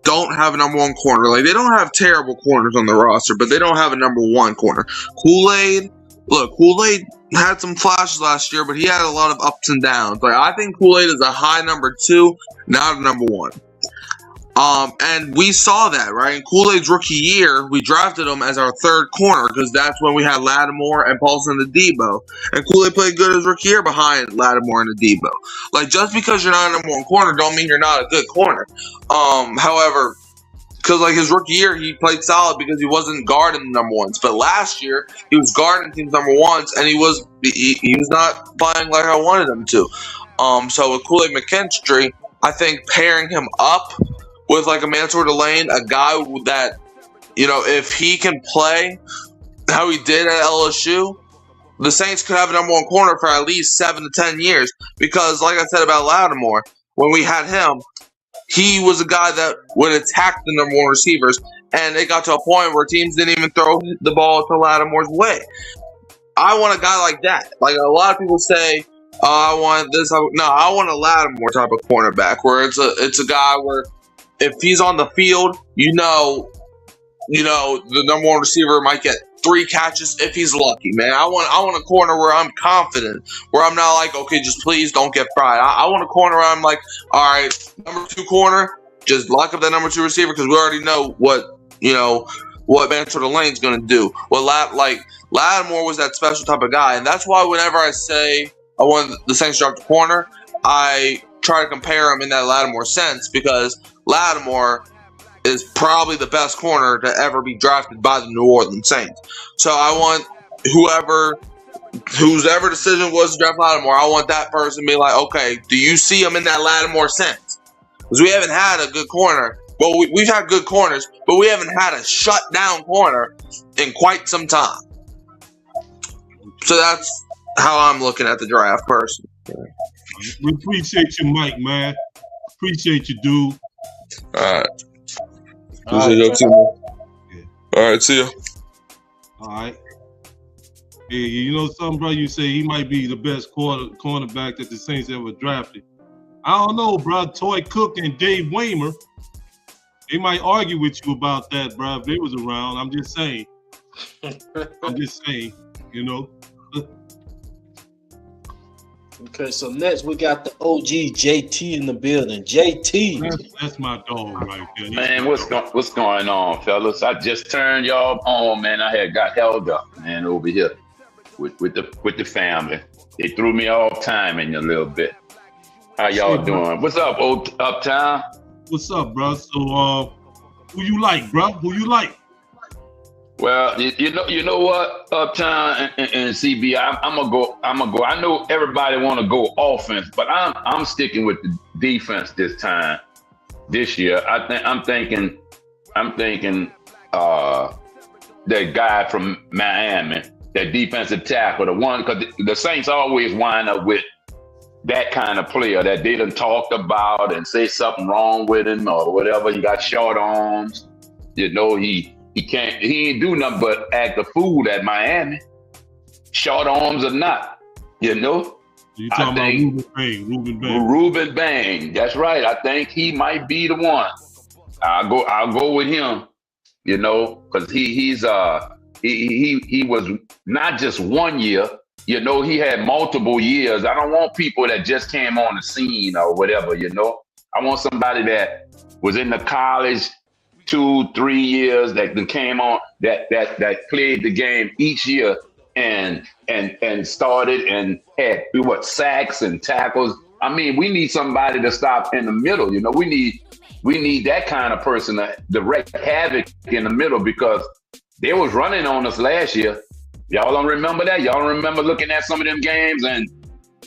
[SPEAKER 4] don't have a number 1 corner. Like, they don't have terrible corners on the roster, but they don't have a number 1 corner. Kool-Aid had some flashes last year, but he had a lot of ups and downs. Like, I think Kool-Aid is a high number 2, not a number 1. And we saw that, right? In Kool-Aid's rookie year, we drafted him as our 3rd corner because that's when we had Lattimore and Paulson and Adebo. And Kool-Aid played good his rookie year behind Lattimore and Adebo. Like, just because you're not a number 1 corner don't mean you're not a good corner. However, because like his rookie year, he played solid because he wasn't guarding the number 1s. But last year, he was guarding teams number 1s, and he was not playing like I wanted him to. So with Kool-Aid McKinstry, I think pairing him up with like a Mansour Lane, a guy that, if he can play how he did at LSU, the Saints could have a number 1 corner for at least 7 to 10 years. Because like I said about Lattimore, when we had him, he was a guy that would attack the number 1 receivers, and it got to a point where teams didn't even throw the ball to Lattimore's way. I want a guy like that. Like a lot of people say, I want this. No, I want a Lattimore type of cornerback where it's a guy where if he's on the field, the number 1 receiver might get 3 catches if he's lucky, man. I want a corner where I'm confident, where I'm not like, okay, just please don't get fried. I want a corner where I'm like, all right, number 2 corner, just lock up that number 2 receiver because we already know what Mansour Lane's going to do. Well, Lattimore was that special type of guy, and that's why whenever I say I want the Saints to draft a corner, I try to compare him in that Lattimore sense because Lattimore is probably the best corner to ever be drafted by the New Orleans Saints. So I want whose ever decision was to draft Lattimore, I want that person to be like, okay, do you see him in that Lattimore sense? Because we haven't had a good corner. Well, we've had good corners, but we haven't had a shut-down corner in quite some time. So that's how I'm looking at the draft, personally.
[SPEAKER 3] We appreciate you, Mike, man. Appreciate you, dude.
[SPEAKER 4] All right. Appreciate you too, man. All right, see ya.
[SPEAKER 3] All right. Hey, you know something, bro? You say he might be the best cornerback that the Saints ever drafted. I don't know, bro. Toy Cook and Dave Waymer, they might argue with you about that, bro, if they was around. I'm just saying.
[SPEAKER 2] Okay, so next we got the OG JT in the building. JT.
[SPEAKER 3] That's my dog right there.
[SPEAKER 5] Man, what's going on, fellas? I just turned y'all on, man. I had got held up, man, over here with the family. They threw me off timing a little bit. How y'all doing? What's up, Uptown?
[SPEAKER 3] What's up, bro? So, who you like, bro? Who you like?
[SPEAKER 5] Well, you know what, Uptown and CB, I'm gonna go. I know everybody want to go offense, but I'm sticking with the defense this time. This year, I'm thinking that guy from Miami, that defensive tackle, the one, because the Saints always wind up with that kind of player that they done talked about and say something wrong with him or whatever. He got short arms. You know, he ain't do nothing but act a fool at Miami. Short arms or not, you know.
[SPEAKER 3] You talking about Reuben Bain?
[SPEAKER 5] Reuben Bain. That's right. I think he might be the one. I'll go with him. You know, because he was not just 1 year. You know, he had multiple years. I don't want people that just came on the scene or whatever. You know, I want somebody that was in the college 2-3 years that came on that played the game each year and started and had sacks and tackles. I mean, we need somebody to stop in the middle. You know, we need that kind of person to wreak havoc in the middle because they was running on us last year. Y'all don't remember that? Y'all don't remember looking at some of them games and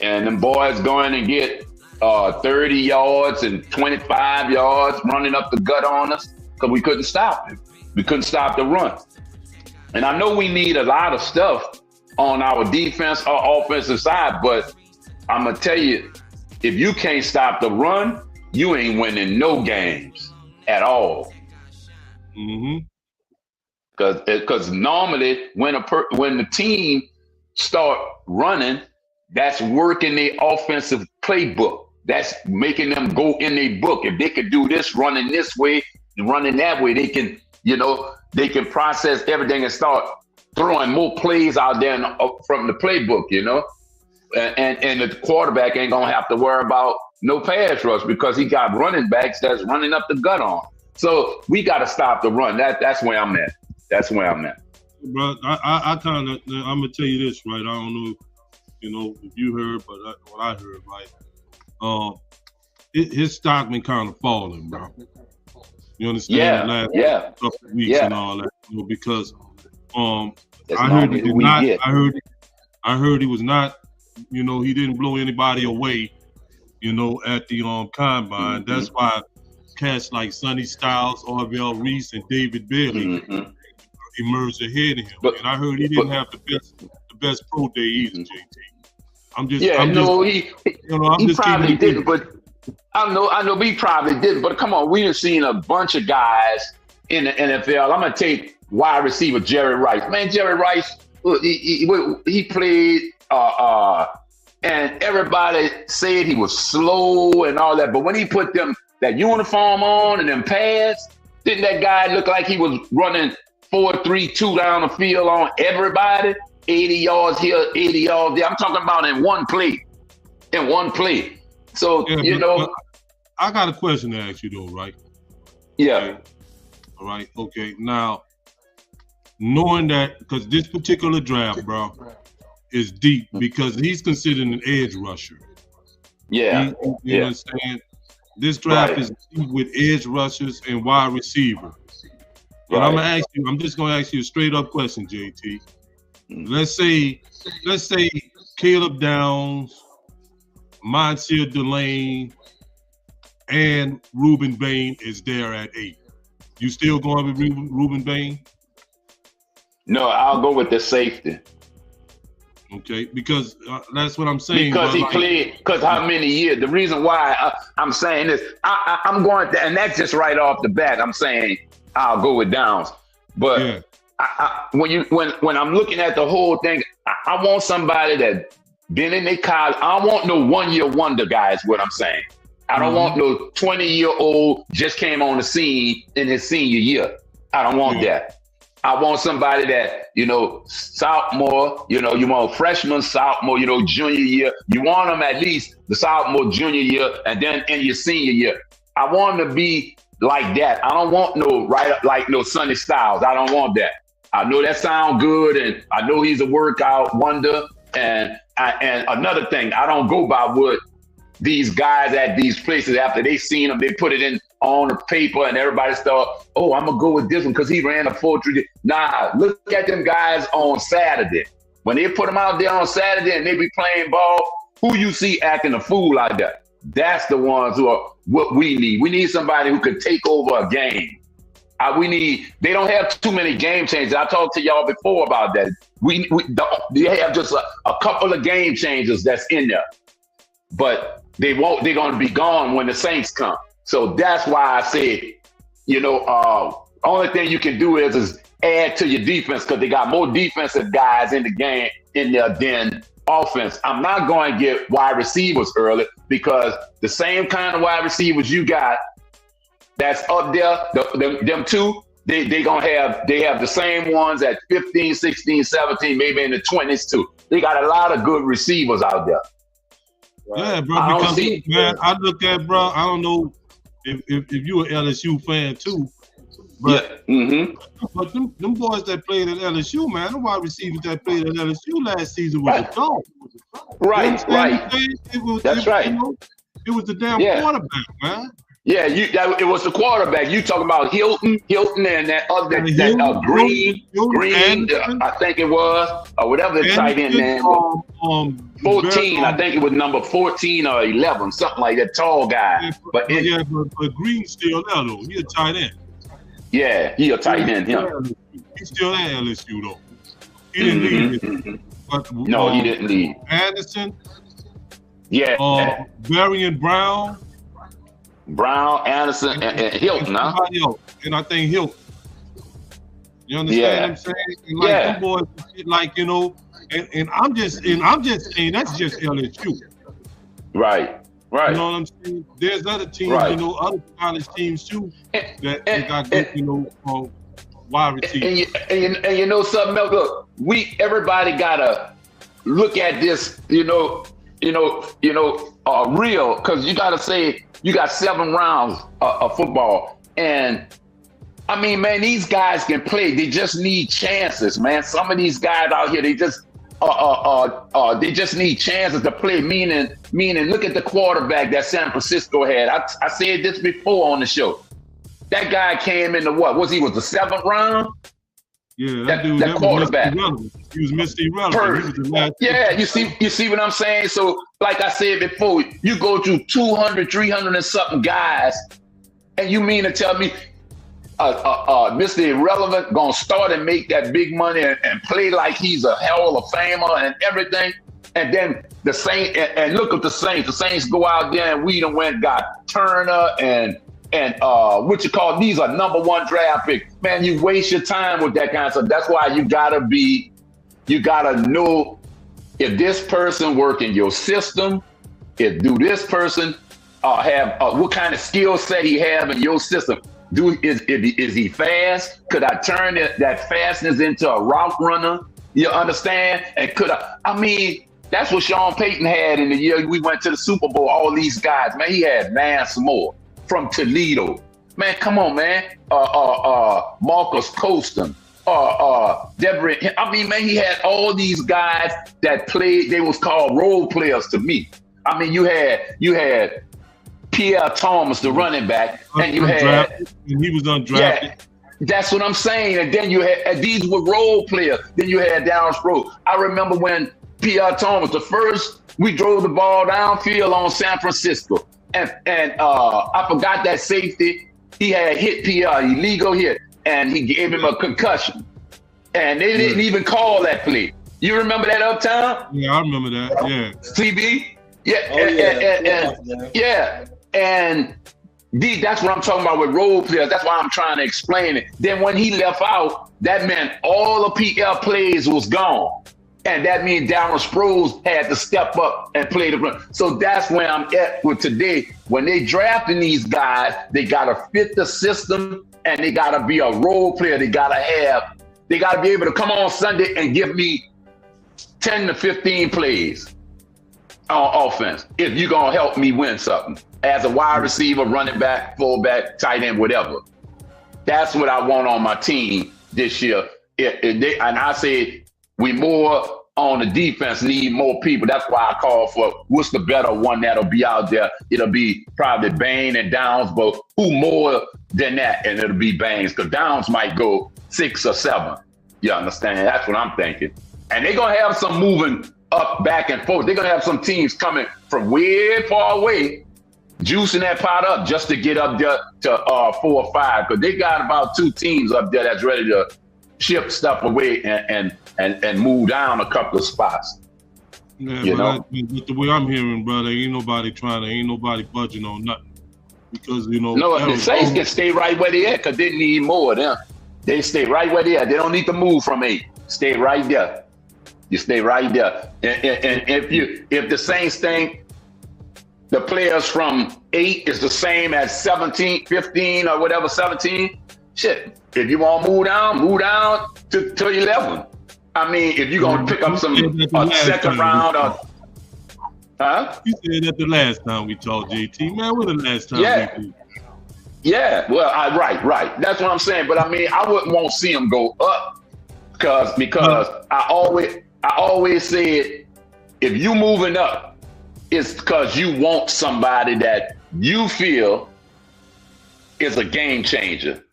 [SPEAKER 5] them boys going and get 30 yards and 25 yards running up the gut on us because we couldn't stop them. We couldn't stop the run. And I know we need a lot of stuff on our defense or offensive side, but I'm going to tell you, if you can't stop the run, you ain't winning no games at all.
[SPEAKER 3] Mm-hmm.
[SPEAKER 5] Because normally when the team start running, that's working their offensive playbook. That's making them go in their book. If they could do this, running this way, running that way, they can, you know, they can process everything and start throwing more plays out there from the playbook, you know. And the quarterback ain't gonna have to worry about no pass rush because he got running backs that's running up the gut on. So we got to stop the run. That's where I'm at. That's where I'm at.
[SPEAKER 3] Bro, I'm gonna tell you this, right? I don't know, you know, if you heard, but what I heard, right? His stock been kind of falling, bro. You understand?
[SPEAKER 5] Yeah,
[SPEAKER 3] the last couple of weeks and all that, you know, because I heard he did not. I heard he was not. You know, he didn't blow anybody away. You know, at the combine. Mm-hmm. That's why cats like Sonny Styles, Orville Reese, and David Bailey emerged ahead of him. And I heard he didn't have the best pro day either, JT.
[SPEAKER 5] He probably didn't, but I know he probably didn't. But come on, we have seen a bunch of guys in the NFL. I'm gonna take wide receiver Jerry Rice. Man, Jerry Rice, he played and everybody said he was slow and all that. But when he put that uniform on and them pads, didn't that guy look like he was running 4-3-2 down the field on everybody? 80 yards here, 80 yards there. I'm talking about in one play. So, but
[SPEAKER 3] I got a question to ask you though, right?
[SPEAKER 5] Yeah.
[SPEAKER 3] Okay. All right. Okay. Now, knowing that, because this particular draft, bro, is deep because he's considered an edge rusher.
[SPEAKER 5] Yeah.
[SPEAKER 3] You understand? This draft is deep with edge rushers and wide receiver. And I'm just gonna ask you a straight up question, JT. Let's say Caleb Downs, Monsieur Delane, and Reuben Bain is there at 8. You still going with Reuben Bain?
[SPEAKER 5] No, I'll go with the safety.
[SPEAKER 3] Okay, because that's what I'm saying.
[SPEAKER 5] Because he played, because how many years? The reason why I'm saying this, I'm going to, and that's just right off the bat, I'm saying I'll go with Downs. But when I'm looking at the whole thing, I want somebody that been in their college. I don't want no 1-year wonder guy is what I'm saying. I don't want no 20-year-old just came on the scene in his senior year. I don't want that. I want somebody that, sophomore, you want freshman, sophomore, junior year. You want them at least the sophomore, junior year, and then in your senior year. I want them to be like that. I don't want no Sonny Styles. I don't want that. I know that sounds good, and I know he's a workout wonder. And another thing, I don't go by what these guys at these places, after they seen them, they put it in on the paper and everybody start, oh, I'm gonna go with this one because he ran a 4.3. Nah, look at them guys on Saturday. When they put them out there on Saturday and they be playing ball, who you see acting a fool like that? That's the ones who are what we need. We need somebody who can take over a game. They don't have too many game changers. I talked to y'all before about that. They have just a couple of game changers that's in there, but they're going to be gone when the Saints come. So that's why I said, only thing you can do is add to your defense because they got more defensive guys in the game in there than offense. I'm not going to get wide receivers early because the same kind of wide receivers you got that's up there, them two, they have the same ones at 15, 16, 17, maybe in the 20s too. They got a lot of good receivers out there.
[SPEAKER 3] Yeah, bro. I look at, bro, I don't know if you're an LSU fan too, but but them boys that played at LSU, man, the wide receivers that played at LSU last season was a dog.
[SPEAKER 5] Right. That's right.
[SPEAKER 3] It was the damn quarterback, man.
[SPEAKER 5] Yeah, it was the quarterback. You talking about Hilton, and that other Green, I think it was, or whatever the tight end name was. 14, I think it was number 14 or 11, something like that, tall guy.
[SPEAKER 3] But Green's still there though. He a tight end.
[SPEAKER 5] Yeah, he a tight end.
[SPEAKER 3] He's still at LSU though. He didn't leave. But,
[SPEAKER 5] no, he didn't leave.
[SPEAKER 3] Anderson.
[SPEAKER 5] Yeah.
[SPEAKER 3] Varian
[SPEAKER 5] Brown, Anderson, and Hilton, huh?
[SPEAKER 3] And I think Hilton. You understand what I'm saying? And like them boys, like and I'm just saying that's just LSU.
[SPEAKER 5] Right.
[SPEAKER 3] You know what I'm saying? There's other teams, other college teams too that got good, wide receivers.
[SPEAKER 5] And you know something else? Look, everybody gotta look at this, real, because you gotta say. You got 7 rounds of football. And, I mean, man, these guys can play. They just need chances, man. Some of these guys out here, they just need chances to play, meaning look at the quarterback that San Francisco had. I said this before on the show. That guy came into what? Was the 7th round?
[SPEAKER 3] Yeah,
[SPEAKER 5] that quarterback.
[SPEAKER 3] He was Mr. Irrelevant.
[SPEAKER 5] You see what I'm saying? So, like I said before, you go through 200, 300 and something guys, and you mean to tell me Mr. Irrelevant gonna start and make that big money and play like he's a Hall of Famer and everything, and then the Saints and look at the Saints. The Saints go out there and we done got Turner and these are number 1 draft pick. Man, you waste your time with that kind of stuff. That's why you gotta know if this person work in your system, do this person have what kind of skill set he have in your system. Is he fast? Could I turn that fastness into a route runner? You understand? And that's what Sean Payton had in the year we went to the Super Bowl. All these guys, man, he had Vance Moore from Toledo. Man, come on, man. Marcus Colston. Deborah. Man, he had all these guys that played. They was called role players to me. You had Pierre Thomas, the running back, and you had.
[SPEAKER 3] And he was undrafted. Yeah,
[SPEAKER 5] that's what I'm saying. And then you had these were role players. Then you had Darren Sproles. I remember when Pierre Thomas, the first we drove the ball downfield on San Francisco. And I forgot that safety. He had hit Pierre, illegal hit, and he gave him a concussion. And they didn't even call that play. You remember that Uptown?
[SPEAKER 3] Yeah, I remember that. Yeah.
[SPEAKER 5] CB? Yeah. And that's what I'm talking about with role players. That's why I'm trying to explain it. Then when he left out, that meant all the PL plays was gone. And that means Darren Sproles had to step up and play the run. So that's where I'm at with today. When they drafting these guys, they got to fit the system and they got to be a role player. They got to be able to come on Sunday and give me 10 to 15 plays on offense if you're going to help me win something as a wide receiver, running back, fullback, tight end, whatever. That's what I want on my team this year. And I said, we more on the defense need more people. That's why I call for what's the better one that'll be out there. It'll be probably Bain and Downs, but who more than that? And it'll be Baines, because Downs might go 6 or 7. You understand? That's what I'm thinking. And they're going to have some moving up, back and forth. They're going to have some teams coming from way far away, juicing that pot up just to get up there to 4 or 5, because they got about 2 teams up there that's ready to ship stuff away and move down a couple of spots.
[SPEAKER 3] Yeah,
[SPEAKER 5] you know?
[SPEAKER 3] The way I'm hearing, brother, ain't nobody budging on nothing. Because,
[SPEAKER 5] No, the Saints can stay right where they at because they need more of them. They stay right where they at. They don't need to move from 8. Stay right there. You stay right there. And if the Saints think the players from 8 is the same as 17, 15 or whatever, 17, shit. If you want to move down to 11. I mean, if you're going to pick up some second round or... Huh?
[SPEAKER 3] You said that the last time we talked, JT. Man, when the last time we did?
[SPEAKER 5] Yeah, well, right. That's what I'm saying. But I mean, I wouldn't want to see them go up because I always said, if you moving up, it's because you want somebody that you feel is a game changer.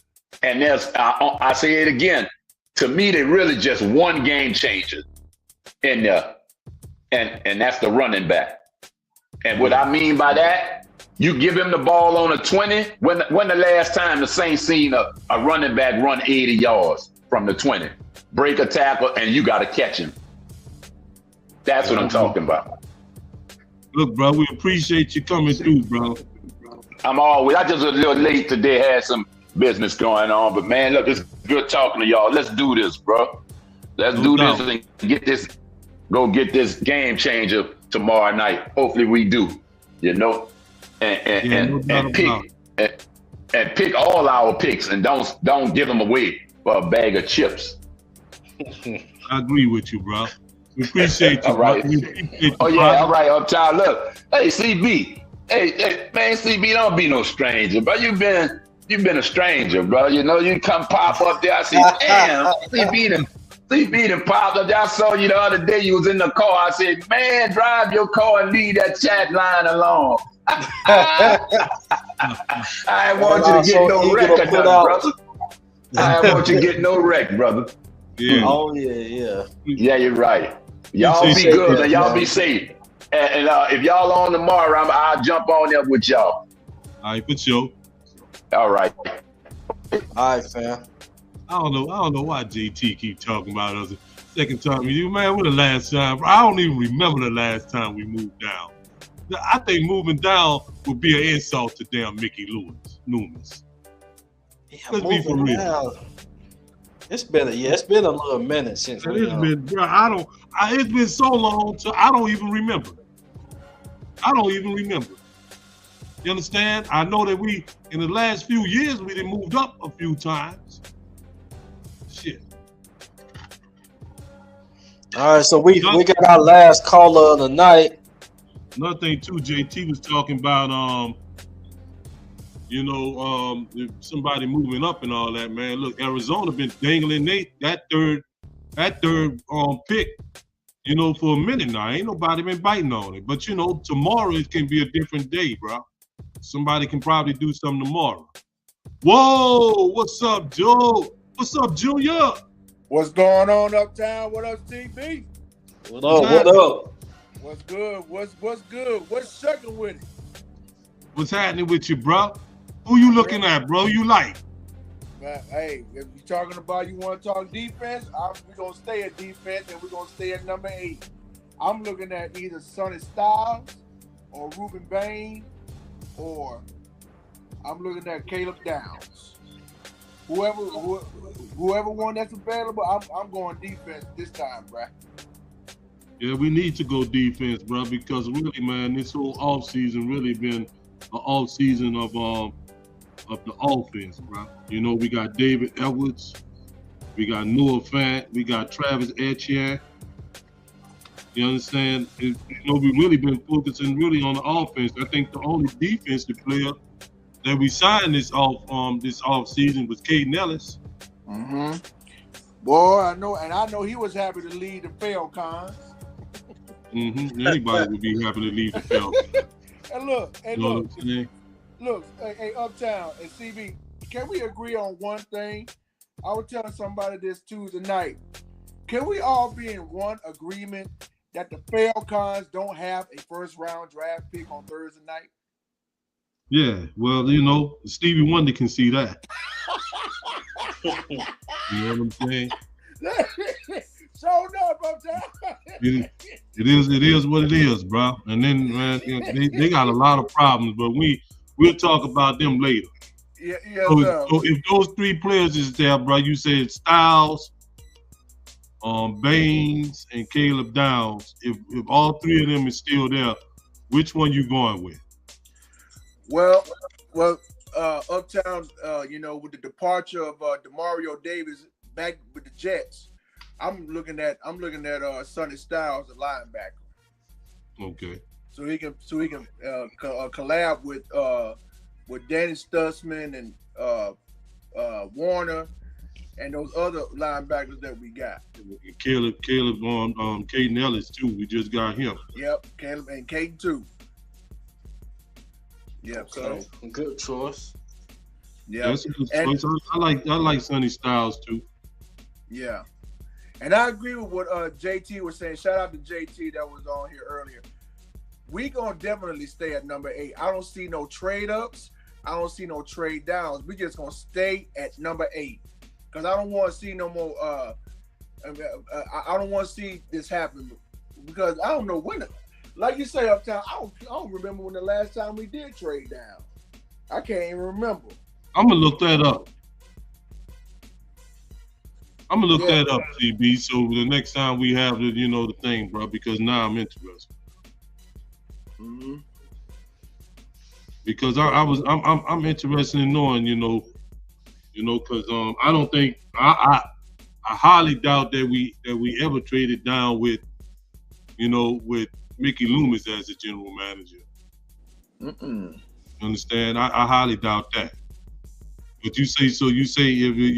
[SPEAKER 5] And I say it again, to me, they really just one game changer in there, and that's the running back. And what I mean by that, you give him the ball on a 20. When the last time the Saints seen a running back run 80 yards from the 20, break a tackle, and you got to catch him? That's what I'm talking about.
[SPEAKER 3] Look, bro, we appreciate you coming through, bro.
[SPEAKER 5] I just was a little late today, had some business going on, but man, look, it's good talking to y'all. Let's do this, bro. Let's do this and go get this game changer tomorrow night. Hopefully we do, you know, and pick all our picks and don't give them away for a bag of chips.
[SPEAKER 3] I agree with you, bro. We appreciate you.
[SPEAKER 5] All right. All right, Uptown. Look, hey, CB. Hey, man, CB, don't be no stranger, bro. You've been a stranger, bro. You know, you come pop up there. I see, damn, CB done popped up there. I saw you the other day. You was in the car. I said, man, drive your car and leave that chat line alone. I ain't want you to get no wreck, brother. I ain't want you to get no wreck, brother.
[SPEAKER 3] Yeah.
[SPEAKER 2] Oh, yeah.
[SPEAKER 5] Yeah, you're right. Y'all be good and y'all be safe. And if y'all on tomorrow, I'll jump on there with y'all.
[SPEAKER 3] All right, for sure.
[SPEAKER 5] All right.
[SPEAKER 2] All right, fam.
[SPEAKER 3] I don't know why JT keep talking about us. Second time, man, when the last time? I don't even remember the last time we moved down. I think moving down would be an insult to damn Mickey Loomis.
[SPEAKER 2] Yeah,
[SPEAKER 3] Let's be for real.
[SPEAKER 2] Down. It's been a little minute since
[SPEAKER 3] It's been so long, so I don't even remember. You understand? I know that in the last few years, we done moved up a few times. Shit.
[SPEAKER 2] All right, so we got our last caller of the night.
[SPEAKER 3] Another thing too, JT was talking about somebody moving up and all that, man. Look, Arizona been dangling that third pick, for a minute now. Ain't nobody been biting on it. But tomorrow it can be a different day, bro. Somebody can probably do something tomorrow. Whoa, what's up, Joe? What's up, Junior?
[SPEAKER 6] What's going on, Uptown? What up, TB?
[SPEAKER 2] What up?
[SPEAKER 6] What's good? What's good? What's shucking with it?
[SPEAKER 3] What's happening with you, bro? Who you looking at, bro? You like?
[SPEAKER 6] Man, hey, if you're talking about you want to talk defense, we're going to stay at defense and we're going to stay at number 8. I'm looking at either Sonny Styles or Ruben Bain, or I'm looking at Caleb Downs. Whoever one that's available, I'm going defense this time, bro.
[SPEAKER 3] Yeah, we need to go defense, bro, because really, man, this whole offseason really been an offseason of the offense, bro. We got David Edwards, we got Noah Fant, we got Travis Etienne. You understand? We really been focusing really on the offense. I think the only defensive player that we signed this offseason was Caden Ellis.
[SPEAKER 6] Mm-hmm. Boy, I know he was happy to lead the Falcons.
[SPEAKER 3] Anybody would be happy to leave the Falcons.
[SPEAKER 6] And look,
[SPEAKER 3] You know what I'm saying?
[SPEAKER 6] look, hey, Uptown and CB, can we agree on one thing? I was telling somebody this Tuesday night. Can we all be in one agreement that the Falcons don't have a first-round draft pick on Thursday night?
[SPEAKER 3] Yeah, well, you know, Stevie Wonder can see that. You know what I'm saying?
[SPEAKER 6] So enough, Uptown.
[SPEAKER 3] It is what it is, bro. And then, man, you know, they got a lot of problems, but we'll talk about them later.
[SPEAKER 6] Yeah,
[SPEAKER 3] So if those three players is there, bro, you said Styles, Baines, and Caleb Downs. If all three of them is still there, which one you going with?
[SPEAKER 6] Well, Uptown, you know, with the departure of DeMario Davis back with the Jets, I'm looking at Sonny Styles, the linebacker.
[SPEAKER 3] Okay.
[SPEAKER 6] So he can collab with Danny Stutzman and Warner and those other linebackers that we got.
[SPEAKER 3] Caleb on Caden Ellis too. We just got him.
[SPEAKER 6] Yep, Caleb and Caden too. Yeah,
[SPEAKER 2] Okay.
[SPEAKER 6] so
[SPEAKER 2] Good choice.
[SPEAKER 6] yeah,
[SPEAKER 3] That's a good choice. I like Sonny Styles too.
[SPEAKER 6] yeah. And I agree with what JT was saying. Shout out to JT that was on here earlier. We gonna definitely stay at number 8. I don't see no trade ups. I don't see no trade downs. We just gonna stay at number 8 because I don't want to see no more. I don't want to see this happen because I don't know when. Like you say, Uptown, I don't remember when the last time we did trade down. I can't even remember.
[SPEAKER 3] I'm gonna look that up. I'm gonna look that up, CB. So the next time we have the thing, bro, because now I'm interested.
[SPEAKER 6] Mm-hmm.
[SPEAKER 3] Because I'm interested in knowing, because I don't think I highly doubt that we ever traded down with Mickey Loomis as the general manager. Understand? I highly doubt that. But you say if you're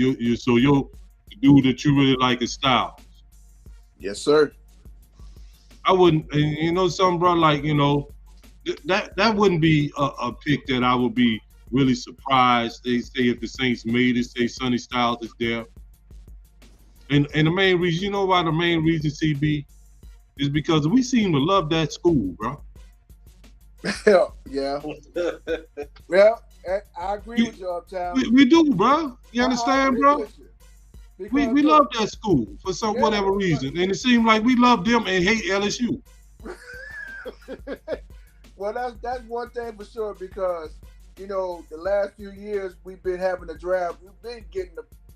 [SPEAKER 3] the dude that you really like is Styles.
[SPEAKER 6] Yes, sir.
[SPEAKER 3] I wouldn't, something, bro, like, that wouldn't be a pick that I would be really surprised. They say if the Saints made it, say Sonny Styles is there. And the main reason, you know why the main reason, CB, is because we seem to love that school, bro.
[SPEAKER 6] Yeah. Well, I agree with you, Uptown.
[SPEAKER 3] We do, bro. You understand, bro? We love that school for whatever reason. And it seems like we love them and hate LSU.
[SPEAKER 6] Well, that's one thing for sure because, the last few years we've been having a draft. We've been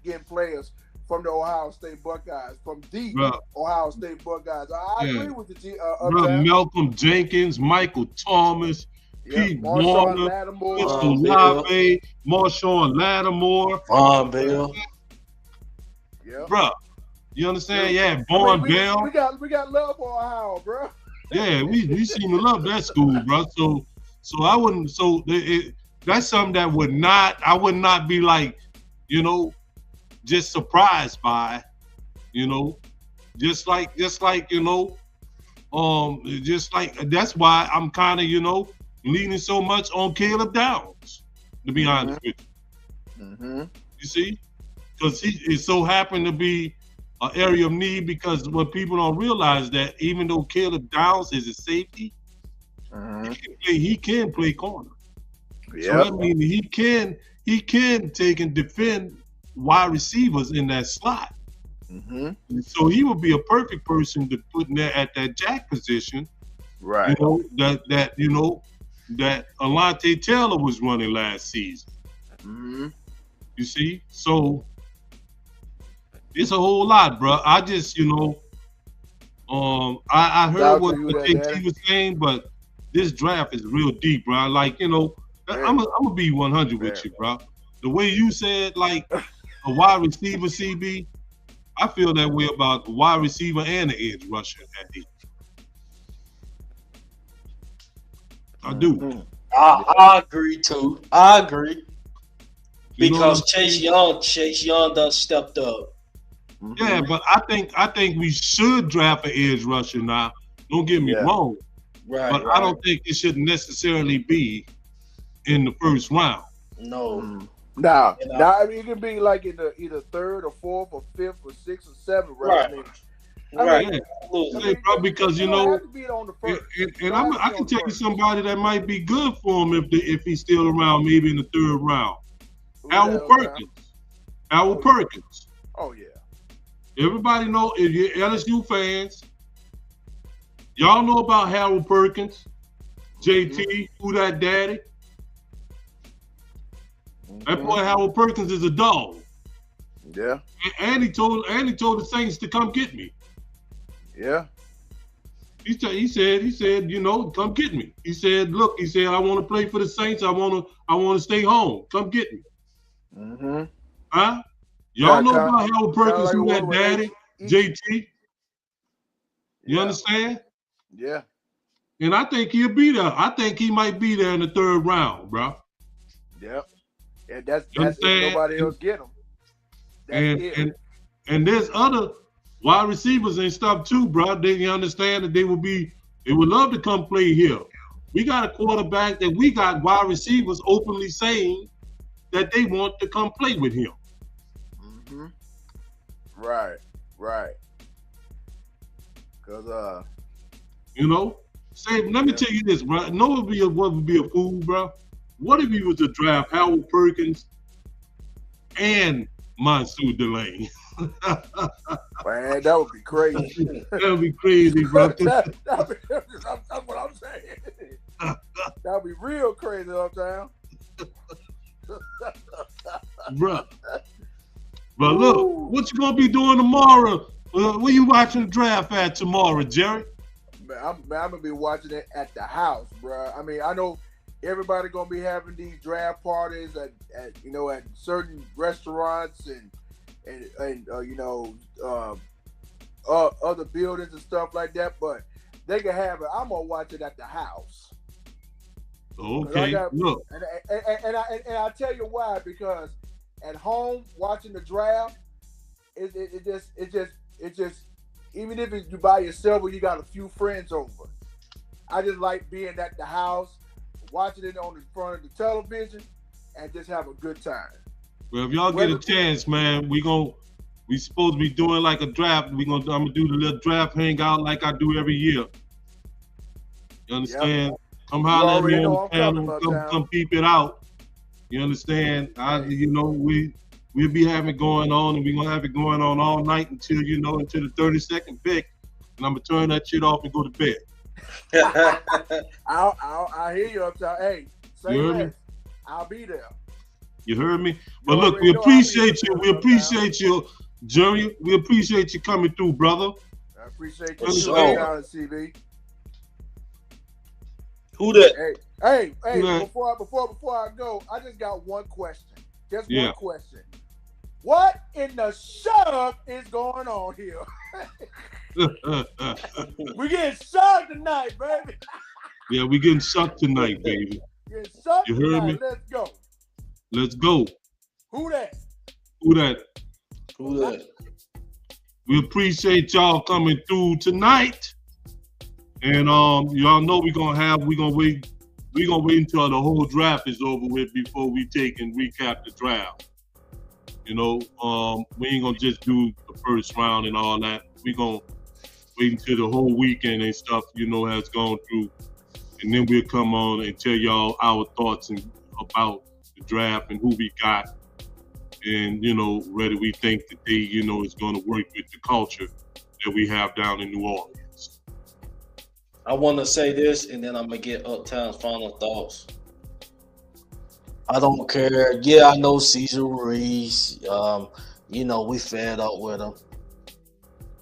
[SPEAKER 6] getting players from the Ohio State Buckeyes, from the Ohio State Buckeyes. I agree with the
[SPEAKER 3] Malcolm Jenkins, Michael Thomas, Pete Warner, Mr. Olave, Marshawn Lattimore,
[SPEAKER 2] Von Bell.
[SPEAKER 6] Yeah,
[SPEAKER 3] bro. You understand? Yeah, Vaughn Bell.
[SPEAKER 6] We got love for Ohio, bro.
[SPEAKER 3] Yeah, we seem to love that school, bro. So I wouldn't. So that's something that I would not be like, just surprised by, just like that's why I'm kind of leaning so much on Caleb Downs, to be honest with you.
[SPEAKER 6] Mm-hmm.
[SPEAKER 3] You see, because it so happened to be an area of need because what people don't realize that even though Caleb Downs is a safety, he can play corner.
[SPEAKER 6] Yeah,
[SPEAKER 3] so that means he can take and defend wide receivers in that slot. So he would be a perfect person to put in there at that jack position.
[SPEAKER 6] Right.
[SPEAKER 3] That Alante Taylor was running last season. You see? So it's a whole lot, bro. I just, I heard what JT was saying, but this draft is real deep, bro. Like, I'm gonna be 100 with you, bro. The way you said, like, a wide receiver, CB, I feel that way about a wide receiver and an edge rusher at 8. I do.
[SPEAKER 2] I agree too. I agree. Because Chase Young done stepped up.
[SPEAKER 3] Yeah, but I think we should draft an edge rusher now. Don't get me wrong.
[SPEAKER 2] Right.
[SPEAKER 3] But I don't think it should necessarily be in the first round.
[SPEAKER 2] No.
[SPEAKER 6] Now, I mean, it can be like in the either third or fourth or fifth or sixth or seventh round.
[SPEAKER 2] Right.
[SPEAKER 3] Yeah, bro, because you know, and I can tell you somebody that might be good for him if he's still around, maybe in the third round. Howard Perkins. Howard Perkins.
[SPEAKER 6] Oh yeah.
[SPEAKER 3] Everybody know, if you're LSU fans, y'all know about Harold Perkins, JT, who that daddy? That boy Harold Perkins is a dog.
[SPEAKER 6] Yeah.
[SPEAKER 3] And he told the Saints to come get me.
[SPEAKER 6] Yeah.
[SPEAKER 3] He said, you know, come get me. He said, look, I want to play for the Saints. I want to stay home. Come get me.
[SPEAKER 6] Mm-hmm.
[SPEAKER 3] Huh? Y'all know about Harold Perkins, who that daddy? JT. You understand?
[SPEAKER 6] Yeah.
[SPEAKER 3] And I think he'll be there. I think he might be there in the third round, bro.
[SPEAKER 6] Yep. And that's if nobody else get him.
[SPEAKER 3] And there's other wide receivers and stuff too, bro. You understand that they would love to come play here. We got a quarterback that we got wide receivers openly saying that they want to come play with him.
[SPEAKER 6] Mm-hmm. Right. Cause
[SPEAKER 3] you know, let me tell you this, bro. No one would be a fool, bro. What if he was to draft Howard Perkins and Mansour Delane?
[SPEAKER 6] Man, that would be crazy.
[SPEAKER 3] That would be crazy, bro.
[SPEAKER 6] That's what I'm saying. That would be real crazy, Uptown.
[SPEAKER 3] Bro. But look, what you gonna be doing tomorrow? Where you watching the draft at tomorrow, Jerry?
[SPEAKER 6] Man, I'm gonna be watching it at the house, bro. I mean, I know everybody gonna be having these draft parties at certain restaurants and other buildings and stuff like that, but they can have it. I'm gonna watch it at the house.
[SPEAKER 3] Okay. Look,
[SPEAKER 6] and I'll tell you why. Because at home watching the draft, it just even if you by yourself or you got a few friends over, I just like being at the house, watching it on the front of the television, and just have a good time.
[SPEAKER 3] Well, if y'all get a chance, man, we supposed to be doing like a draft. I'm gonna do the little draft hangout like I do every year. You understand? Yep. Come holler at me on the channel. Come peep it out. You understand? We'll be having it going on, and we're gonna have it going on all night until the 32nd pick, and I'm gonna turn that shit off and go to bed.
[SPEAKER 6] I hear you, Uptown. Hey, say less. I'll be there.
[SPEAKER 3] You heard me? But look, we appreciate you. We appreciate you, Jerry. We appreciate you coming through, brother.
[SPEAKER 6] I appreciate you coming down, CB.
[SPEAKER 2] Who that?
[SPEAKER 6] Hey! Before I go, I just got one question. Just one question. What in the shove is going on here? We getting shoved tonight, baby.
[SPEAKER 3] Yeah, we getting sucked tonight, baby.
[SPEAKER 6] Getting sucked
[SPEAKER 3] you heard
[SPEAKER 6] tonight.
[SPEAKER 3] me?
[SPEAKER 6] Let's go.
[SPEAKER 3] Let's go.
[SPEAKER 6] Who that?
[SPEAKER 3] We appreciate y'all coming through tonight. And y'all know we're gonna wait until the whole draft is over with before we take and recap the draft. We ain't gonna just do the first round and all that. We're gonna wait until the whole weekend and stuff, has gone through. And then we'll come on and tell y'all our thoughts about the draft and who we got. And, whether we think that they, is gonna work with the culture that we have down in New Orleans.
[SPEAKER 2] I want to say this, and then I'm going to get Uptown's final thoughts. I don't care. Yeah, I know Cesar Ruiz. We fed up with him.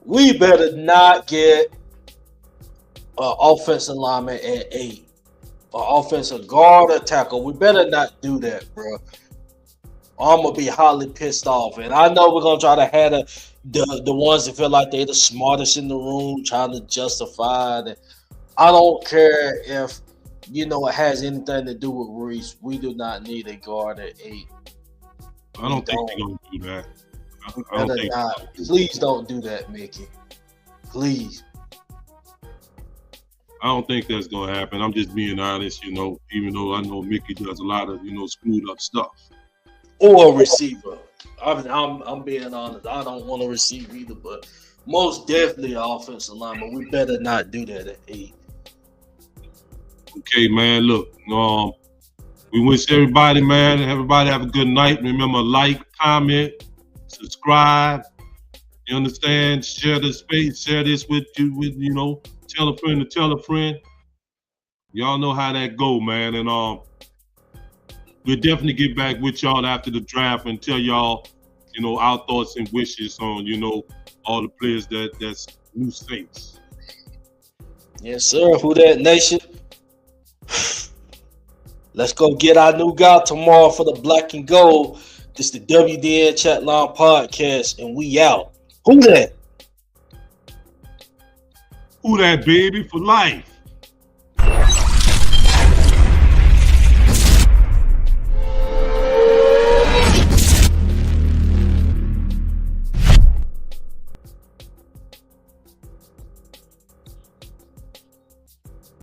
[SPEAKER 2] We better not get an offensive lineman at 8. An offensive guard or tackle. We better not do that, bro. I'm going to be highly pissed off. And I know we're going to try to have the ones that feel like they're the smartest in the room trying to justify it. I don't care if, it has anything to do with Ruiz. We do not need a guard at 8.
[SPEAKER 3] I don't think they're going to do that. I don't think
[SPEAKER 2] Please don't do that, Mickey. Please.
[SPEAKER 3] I don't think that's gonna happen. I'm just being honest, even though I know Mickey does a lot of, screwed up stuff.
[SPEAKER 2] Or a receiver. I'm being honest. I don't want to receive either, but most definitely an offensive lineman. We better not do that at 8.
[SPEAKER 3] Okay, man. Look, we wish everybody, man, everybody have a good night. Remember, like, comment, subscribe. You understand? Share this space. Share this with tell a friend to tell a friend. Y'all know how that go, man. And we'll definitely get back with y'all after the draft and tell y'all, our thoughts and wishes on, all the players that's new Saints.
[SPEAKER 2] Yes, sir. Who that nation? Let's go get our new guy tomorrow for the black and gold. This the WDN Chatline podcast, and we out. Who that?
[SPEAKER 3] Who that, baby, for life?